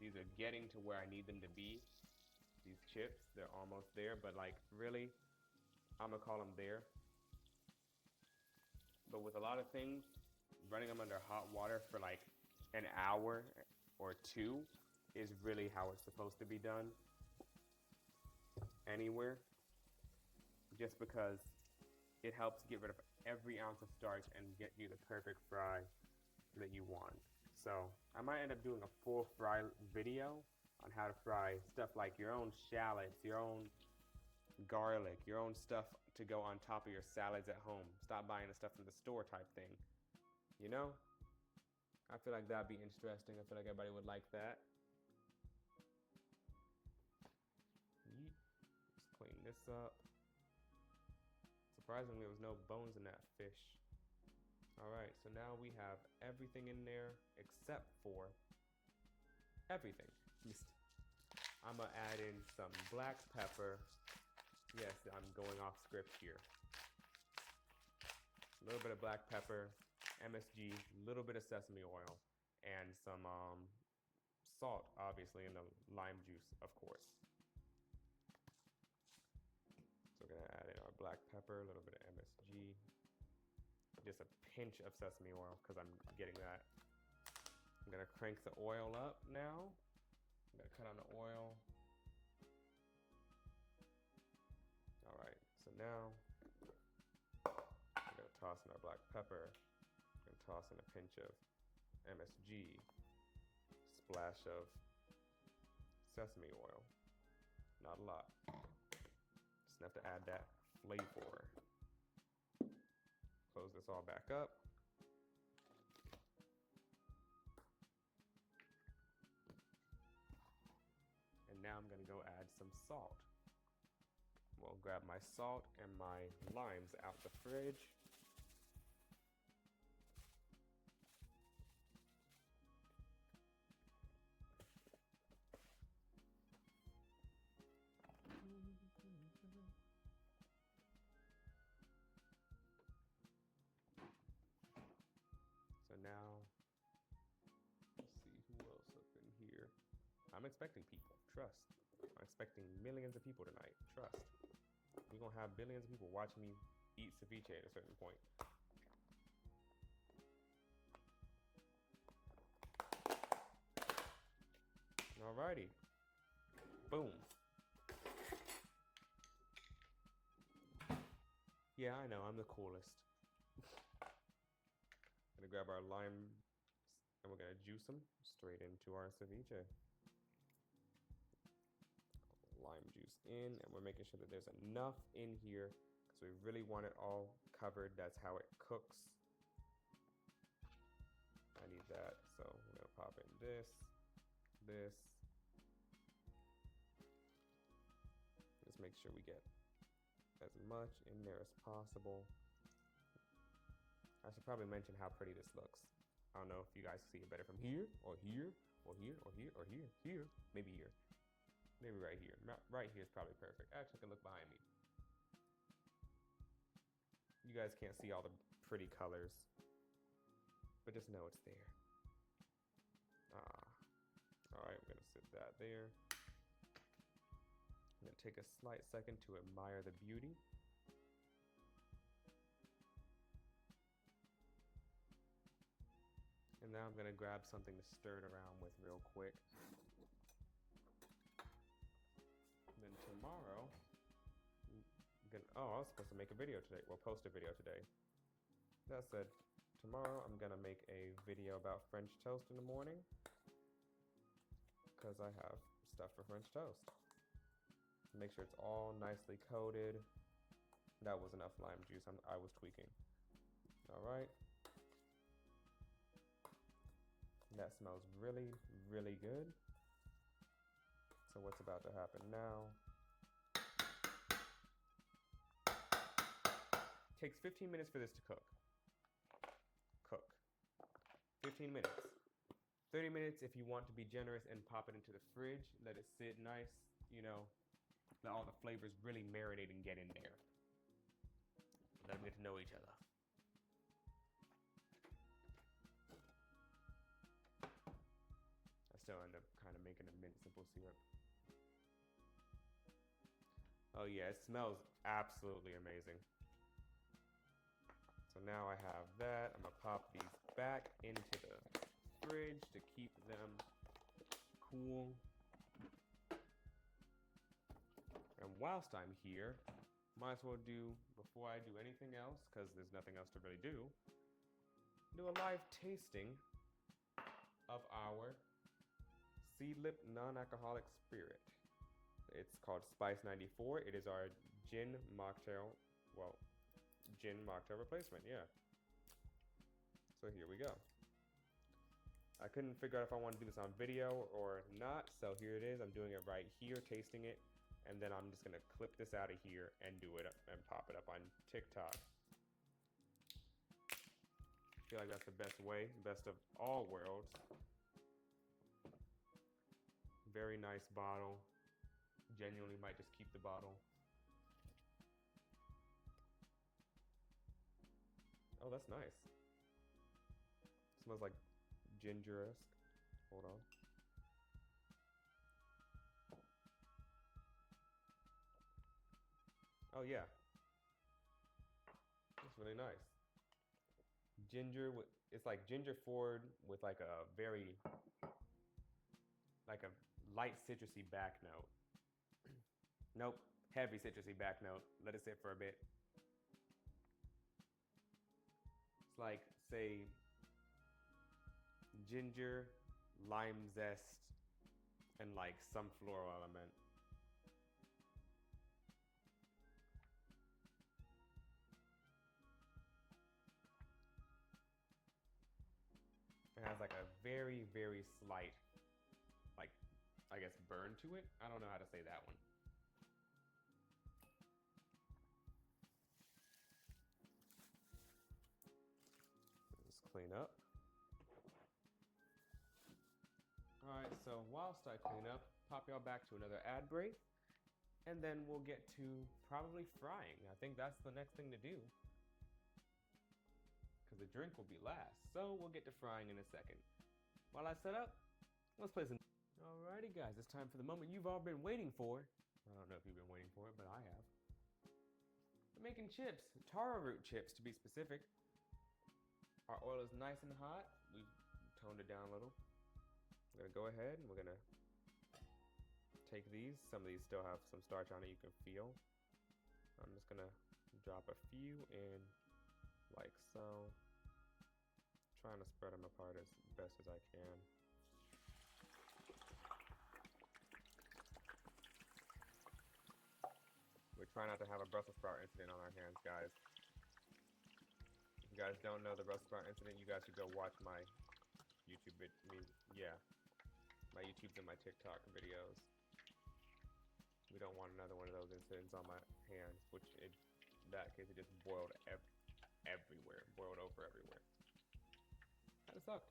These are getting to where I need them to be. These chips, they're almost there, but like really, I'm gonna call them there. But with a lot of things, running them under hot water for like an hour or two is really how it's supposed to be done anywhere. Just because it helps get rid of every ounce of starch and get you the perfect fry that you want. So I might end up doing a full fry video on how to fry stuff like your own shallots, your own garlic, your own stuff to go on top of your salads at home. Stop buying the stuff from the store type thing. You know? I feel like that'd be interesting. I feel like everybody would like that. Yeet. Let's clean this up. Surprisingly, there was no bones in that fish. Alright, so now we have everything in there except for everything. I'm gonna add in some black pepper. Yes, I'm going off script here. A little bit of black pepper, MSG, a little bit of sesame oil, and some salt, obviously, and the lime juice, of course. So we're gonna add in our black pepper, a little bit of MSG, just a pinch of sesame oil because I'm getting that. I'm gonna crank the oil up now. I'm gonna cut on the oil. All right, so now I'm gonna toss in our black pepper. I'm gonna toss in a pinch of MSG, splash of sesame oil. Not a lot. Just enough to add that flavor. Close this all back up. And now I'm gonna go add some salt. We'll grab my salt and my limes out the fridge. So now, let's see who else up in here. I'm expecting people, trust. I'm expecting millions of people tonight, trust. We're gonna have billions of people watching me eat ceviche at a certain point. Alrighty. Boom. Yeah, I know, I'm the coolest. Gonna grab our lime and we're gonna juice them straight into our ceviche. Lime juice in, and we're making sure that there's enough in here because we really want it all covered. That's how it cooks. I need that, so we're gonna pop in this. Just make sure we get as much in there as possible. I should probably mention how pretty this looks. I don't know if you guys see it better from here, or here, or here, or here, or here, here, maybe here. Maybe right here. Right here is probably perfect. Actually, I can look behind me. You guys can't see all the pretty colors, but just know it's there. All right, I'm gonna sit that there. I'm gonna take a slight second to admire the beauty. And now I'm gonna grab something to stir it around with real quick. Then tomorrow, I was supposed to make a video today. Well, post a video today. That said, tomorrow I'm gonna make a video about French toast in the morning because I have stuff for French toast. Make sure it's all nicely coated. That was enough lime juice. I was tweaking. All right. That smells really, really good. So what's about to happen now? Takes 15 minutes for this to cook. 15 minutes. 30 minutes if you want to be generous and pop it into the fridge. Let it sit nice, you know. Let all the flavors really marinate and get in there. Let them get to know each other. I still end up kind of making a mint simple syrup. Oh yeah, it smells absolutely amazing. So now I have that. I'm gonna pop these back into the fridge to keep them cool. And whilst I'm here, might as well do, before I do anything else, because there's nothing else to really do a live tasting of our Seedlip non-alcoholic spirit. It's called Spice 94. It is our gin mocktail, well, gin mocktail replacement, yeah. So here we go. I couldn't figure out if I want to do this on video or not, so here it is. I'm doing it right here, tasting it, and then I'm just gonna clip this out of here and do it up and pop it up on TikTok. I feel like that's the best way, best of all worlds. Very nice bottle. Genuinely might just keep the bottle. Oh, that's nice. Smells like ginger-esque. Hold on. Oh yeah. That's really nice. Ginger, it's like ginger forward with like a very, like a light citrusy back note. Nope, heavy citrusy back note. Let it sit for a bit. It's like, say, ginger, lime zest, and like some floral element. It has like a very, very slight, like, I guess, burn to it. I don't know how to say that one. Just clean up. Alright, so whilst I clean up, pop y'all back to another ad break, and then we'll get to probably frying. I think that's the next thing to do, because the drink will be last. So we'll get to frying in a second. While I set up, let's play some. Alrighty guys, it's time for the moment you've all been waiting for. I don't know if you've been waiting for it, but I have. We're making chips, taro root chips to be specific. Our oil is nice and hot. We've toned it down a little. We're gonna go ahead and we're gonna take these. Some of these still have some starch on it, you can feel. I'm just gonna drop a few in like so. Trying to spread them apart as best as I can. We're trying not to have a Brussels sprout incident on our hands, guys. If you guys don't know the Brussels sprout incident, you guys should go watch my YouTube my YouTubes and my TikTok videos. We don't want another one of those incidents on my hands, which in that case it just boiled everywhere, boiled over everywhere. Kinda sucked.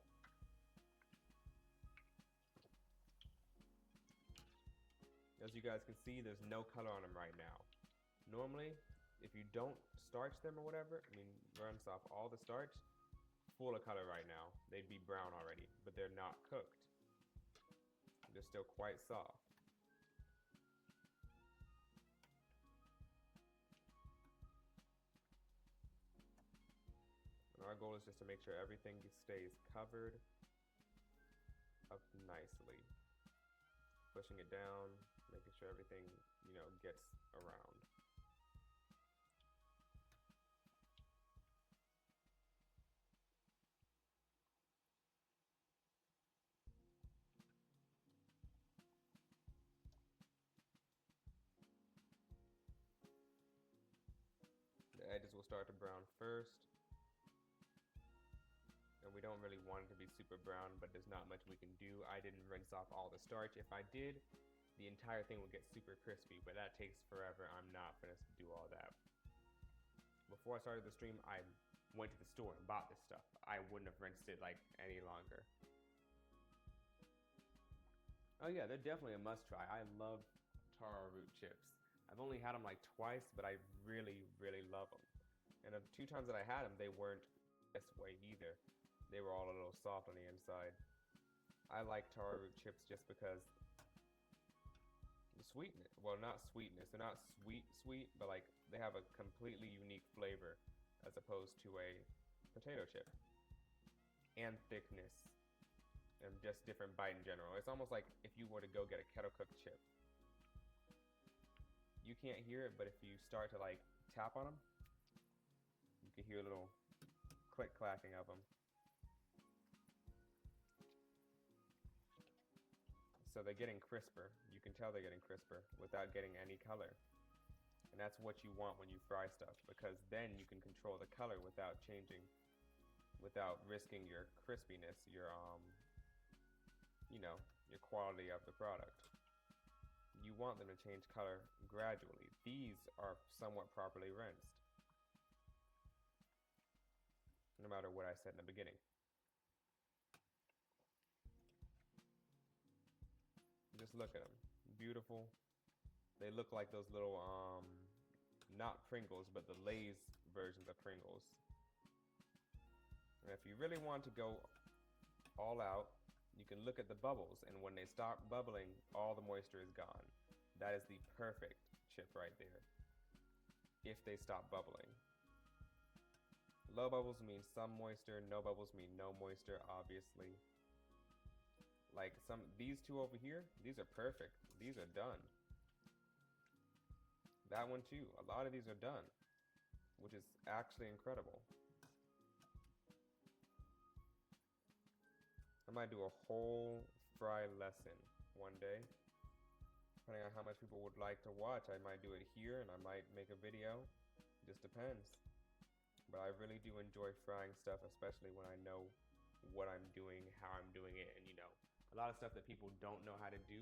As you guys can see, there's no color on them right now. Normally, if you don't starch them or whatever, I mean, rinse off all the starch, full of color right now. They'd be brown already, but they're not cooked. They're still quite soft. And our goal is just to make sure everything stays covered up nicely. Pushing it down, making sure everything, gets around. The edges will start to brown first. And we don't really want it to be super brown, but there's not much we can do. I didn't rinse off all the starch. If I did, the entire thing would get super crispy, but that takes forever. I'm not gonna do all that. Before I started the stream, I went to the store and bought this stuff. I wouldn't have rinsed it like any longer. Oh yeah, they're definitely a must try. I love taro root chips. I've only had them like twice, but I really, really love them. And the 2 times that I had them, they weren't this way either. They were all a little soft on the inside. I like taro root chips just because the sweetness, well, not sweetness, they're not sweet, but like they have a completely unique flavor as opposed to a potato chip. And thickness, and just different bite in general. It's almost like if you were to go get a kettle cooked chip. you can't hear it, but if you start to like tap on them, you can hear a little click clacking of them. So they're getting crisper. You can tell they're getting crisper without getting any color. And that's what you want when you fry stuff, because then you can control the color without changing, without risking your crispiness, your your quality of the product. You want them to change color gradually. These are somewhat properly rinsed, no matter what I said in the beginning. Just look at them. Beautiful. They look like those little, not Pringles, but the Lay's versions of Pringles. And if you really want to go all out, you can look at the bubbles, and when they stop bubbling, all the moisture is gone. That is the perfect chip right there. If they stop bubbling. Low bubbles mean some moisture, no bubbles mean no moisture, obviously. Like these two over here, these are perfect. These are done. That one too, a lot of these are done, which is actually incredible. I might do a whole fry lesson one day. Depending on how much people would like to watch, I might do it here and I might make a video. It just depends. But I really do enjoy frying stuff, especially when I know what I'm doing, how I'm doing it, and a lot of stuff that people don't know how to do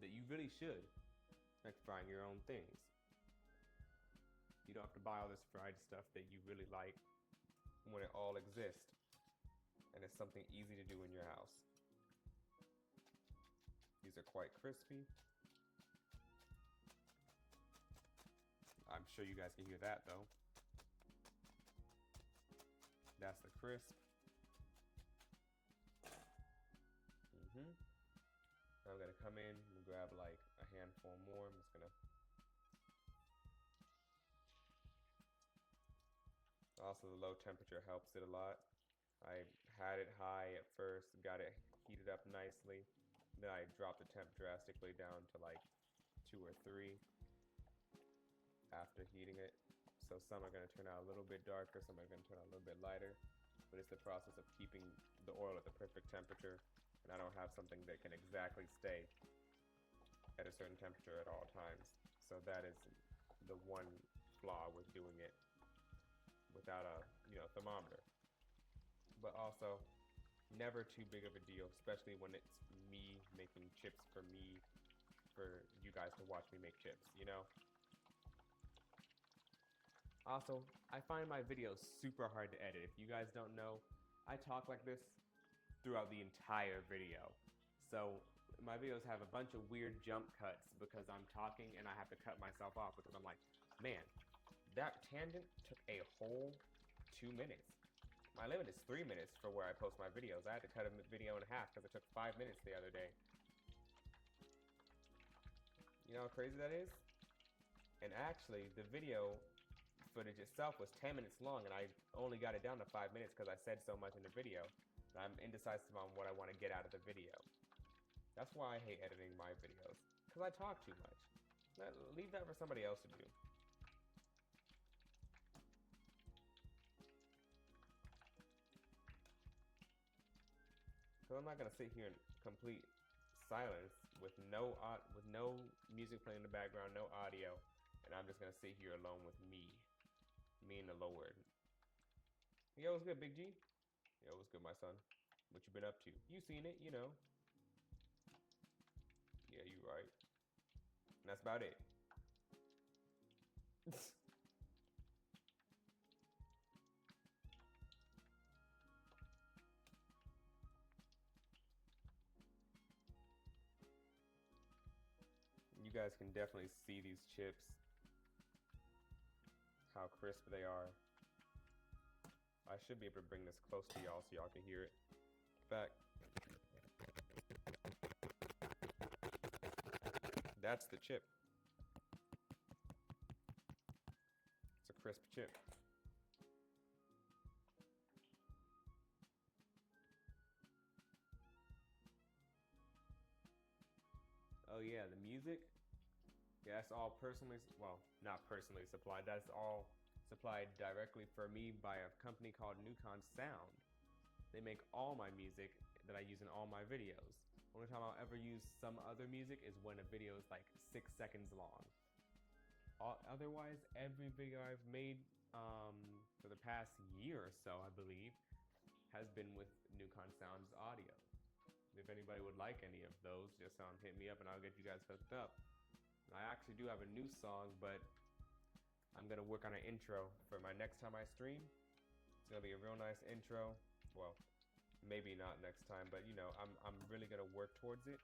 that you really should, like frying your own things. You don't have to buy all this fried stuff that you really like when it all exists. And it's something easy to do in your house. These are quite crispy. I'm sure you guys can hear that though. That's the crisp. I'm gonna come in and grab like a handful more. I'm just gonna. Also, the low temperature helps it a lot. I had it high at first, got it heated up nicely. Then I dropped the temp drastically down to like 2 or 3 after heating it. So some are going to turn out a little bit darker, some are going to turn out a little bit lighter. But it's the process of keeping the oil at the perfect temperature. And I don't have something that can exactly stay at a certain temperature at all times. So that is the one flaw with doing it without a thermometer. But also, never too big of a deal, especially when it's me making chips for you guys to watch me make chips, Also, I find my videos super hard to edit. If you guys don't know, I talk like this throughout the entire video. So my videos have a bunch of weird jump cuts because I'm talking and I have to cut myself off because I'm like, man, that tangent took a whole 2 minutes. My limit is 3 minutes for where I post my videos. I had to cut a video in half because it took 5 minutes the other day. You know how crazy that is? And actually, the video footage itself was 10 minutes long and I only got it down to 5 minutes because I said so much in the video. And I'm indecisive on what I want to get out of the video. That's why I hate editing my videos. Because I talk too much. Leave that for somebody else to do. So I'm not gonna sit here in complete silence with no music playing in the background, no audio, and I'm just gonna sit here alone with me and the Lord. Yo, what's good, Big G? Yo, what's good, my son? What you been up to? You seen it, Yeah, you right. And that's about it. You guys can definitely see these chips, how crisp they are. I should be able to bring this close to y'all so y'all can hear it. In fact, that's the chip. It's a crisp chip. Oh yeah, the music. Yeah, that's all personally, well, not personally supplied. That's all supplied directly for me by a company called Newcon Sound. They make all my music that I use in all my videos. Only time I'll ever use some other music is when a video is like 6 seconds long. Otherwise, every video I've made for the past year or so, I believe, has been with Newcon Sound's audio. If anybody would like any of those, just hit me up and I'll get you guys hooked up. I actually do have a new song, but I'm gonna work on an intro for my next time I stream. It's gonna be a real nice intro. Well, maybe not next time, but you know, I'm really gonna work towards it.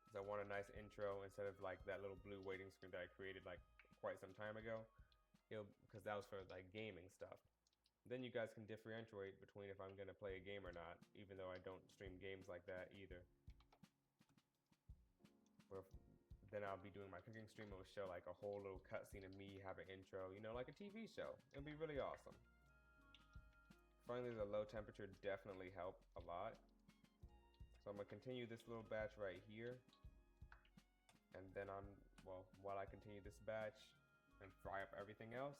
Cause I want a nice intro instead of like that little blue waiting screen that I created like quite some time ago. Because that was for like gaming stuff. Then you guys can differentiate between if I'm gonna play a game or not, even though I don't stream games like that either. Then I'll be doing my cooking stream. It will show like a whole little cutscene of me have an intro, you know, like a TV show. It'll be really awesome. Finally, the low temperature definitely helped a lot. So I'm gonna continue this little batch right here. And then while I continue this batch and fry up everything else,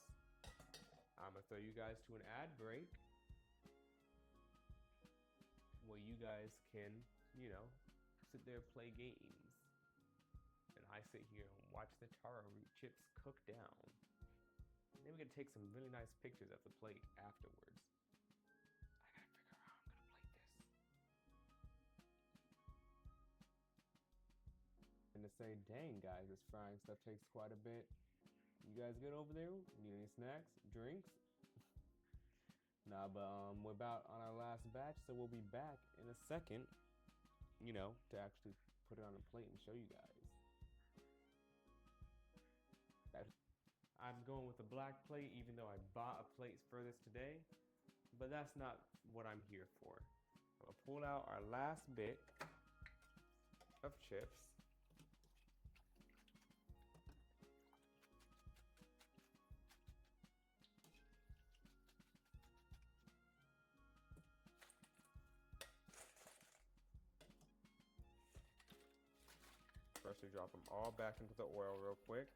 I'm gonna throw you guys to an ad break where you guys can, you know, sit there and play games. And I sit here and watch the taro root chips cook down. And then we can take some really nice pictures at the plate afterwards. I gotta figure out how I'm gonna plate this. And to say, dang guys, this frying stuff takes quite a bit. You guys good over there? Need any snacks? Drinks? Nah, but we're about on our last batch, so we'll be back in a second, you know, to actually put it on a plate and show you guys. I'm going with a black plate, even though I bought a plate for this today, but that's not what I'm here for. I'll pull out our last bit of chips. First, we drop them all back into the oil real quick.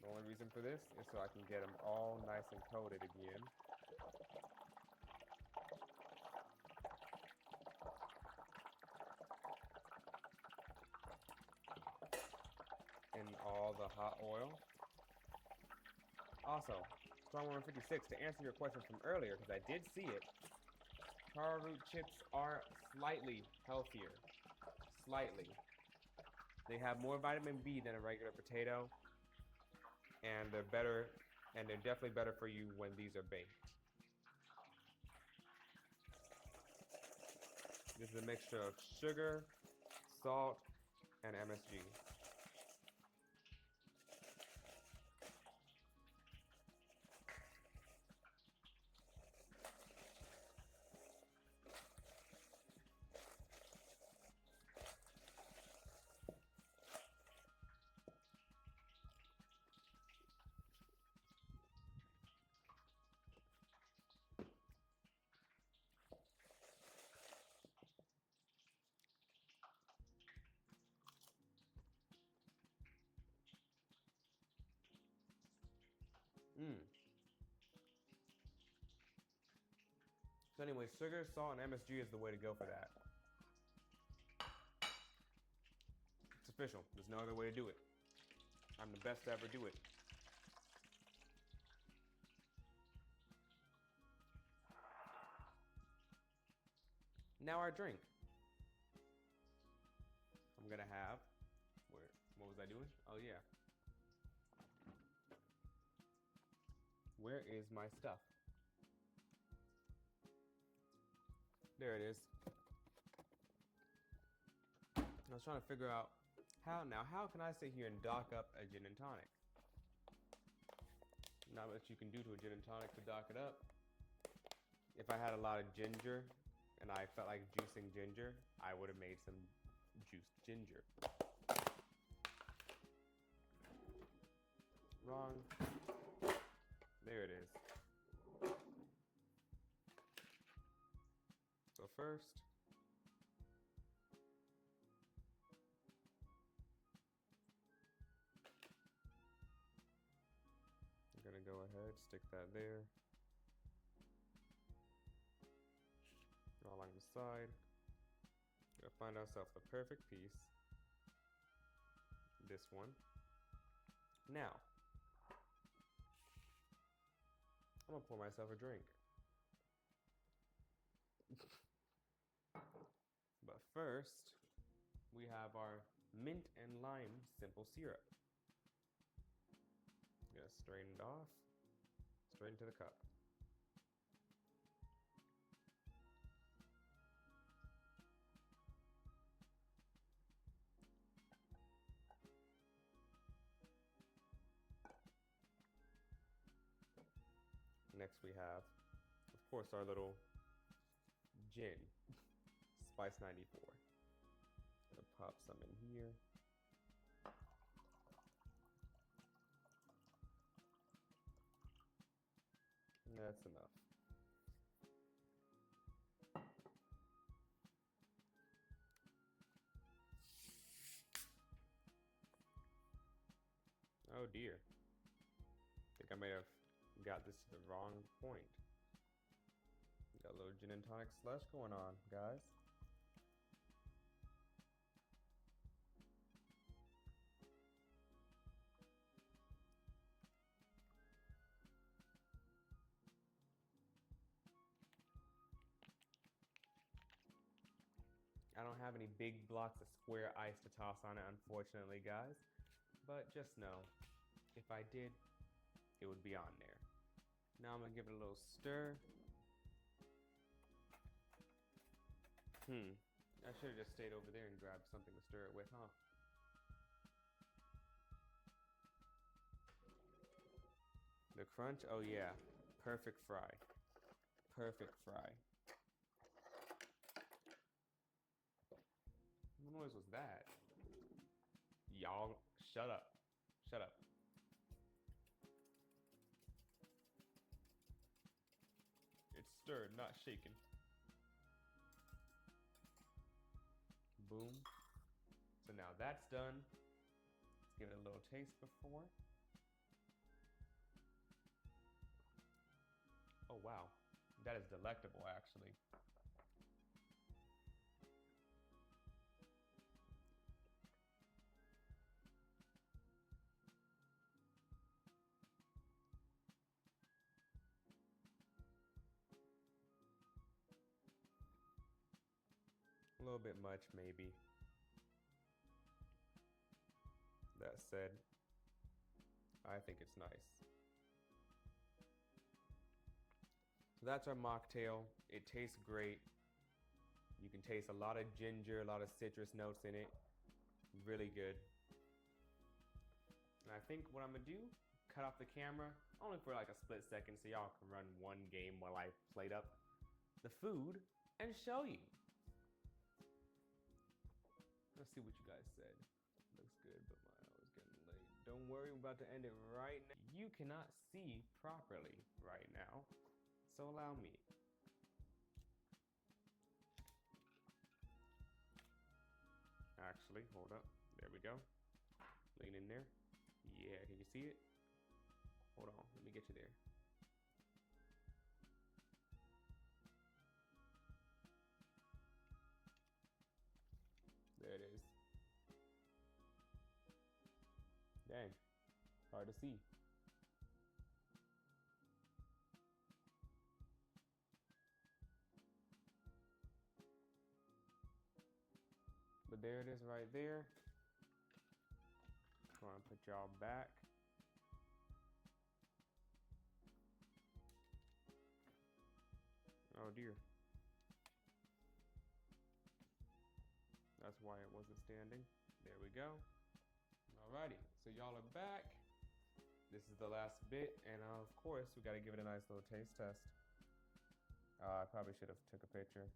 The only reason for this is so I can get them all nice and coated again. In all the hot oil. Also, Strong 156, to answer your question from earlier, because I did see it, taro root chips are slightly healthier. Slightly. They have more vitamin B than a regular potato. And they're better, and they're definitely better for you when these are baked. This is a mixture of sugar, salt, and MSG. So anyway, sugar, salt, and MSG is the way to go for that. It's official. There's no other way to do it. I'm the best to ever do it. Now our drink. I'm gonna have, what was I doing? Oh yeah. Where is my stuff? There it is. I was trying to figure out how can I sit here and dock up a gin and tonic? Not much you can do to a gin and tonic to dock it up. If I had a lot of ginger and I felt like juicing ginger, I would have made some juiced ginger. Wrong. There it is. So first, ahead, stick that there. Along the side. Gotta find ourselves the perfect piece. This one. Now, I'm gonna pour myself a drink. But first, we have our mint and lime simple syrup. Gonna strain it off, straight into the cup. Next we have, of course, our little gin, Spice 94. Gonna pop some in here. That's enough. Oh dear. I think I may have got this to the wrong point. Got a little gin and tonic slush going on, guys. I don't have any big blocks of square ice to toss on it, unfortunately, guys. But just know, if I did, it would be on there. Now I'm gonna give it a little stir. I should have just stayed over there and grabbed something to stir it with, huh? The crunch, oh yeah, perfect fry. Perfect fry. What noise was that? Y'all, shut up. Shut up. It's stirred, not shaken. Boom. So now that's done. Let's give it a little taste before. Oh wow, that is delectable actually. A little bit much, maybe. That said, I think it's nice. So that's our mocktail. It tastes great. You can taste a lot of ginger, a lot of citrus notes in it. Really good. And I think what I'm gonna do, cut off the camera, only for like a split second so y'all can run one game while I plate up the food and show you. Let's see what you guys said. Looks good, but my hour is getting late. Don't worry, I'm about to end it right now. You cannot see properly right now, so allow me. Actually, hold up. There we go. Lean in there. Yeah, can you see it? Hold on, let me get you there. There it is. Dang, hard to see. But there it is right there. Go on, put y'all back. Oh dear. That's why it wasn't standing. There we go. Alrighty, so y'all are back. This is the last bit, and of course, we gotta give it a nice little taste test. I probably should have took a picture.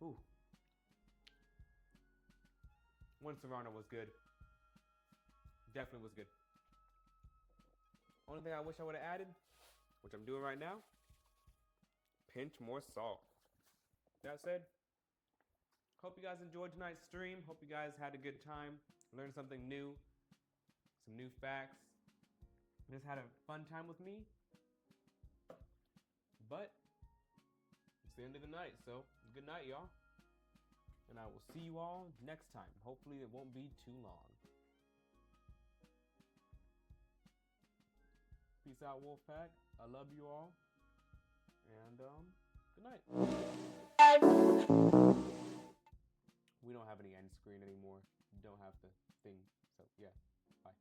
Ooh. One Serrano was good. Definitely was good. Only thing I wish I would have added, which I'm doing right now, pinch more salt. That said, hope you guys enjoyed tonight's stream. Hope you guys had a good time, learned something new, some new facts. Just had a fun time with me. But it's the end of the night, so good night, y'all. And I will see you all next time. Hopefully it won't be too long. Peace out, Wolfpack. I love you all. And good night. We don't have any end screen anymore. You don't have the thing. So yeah, bye.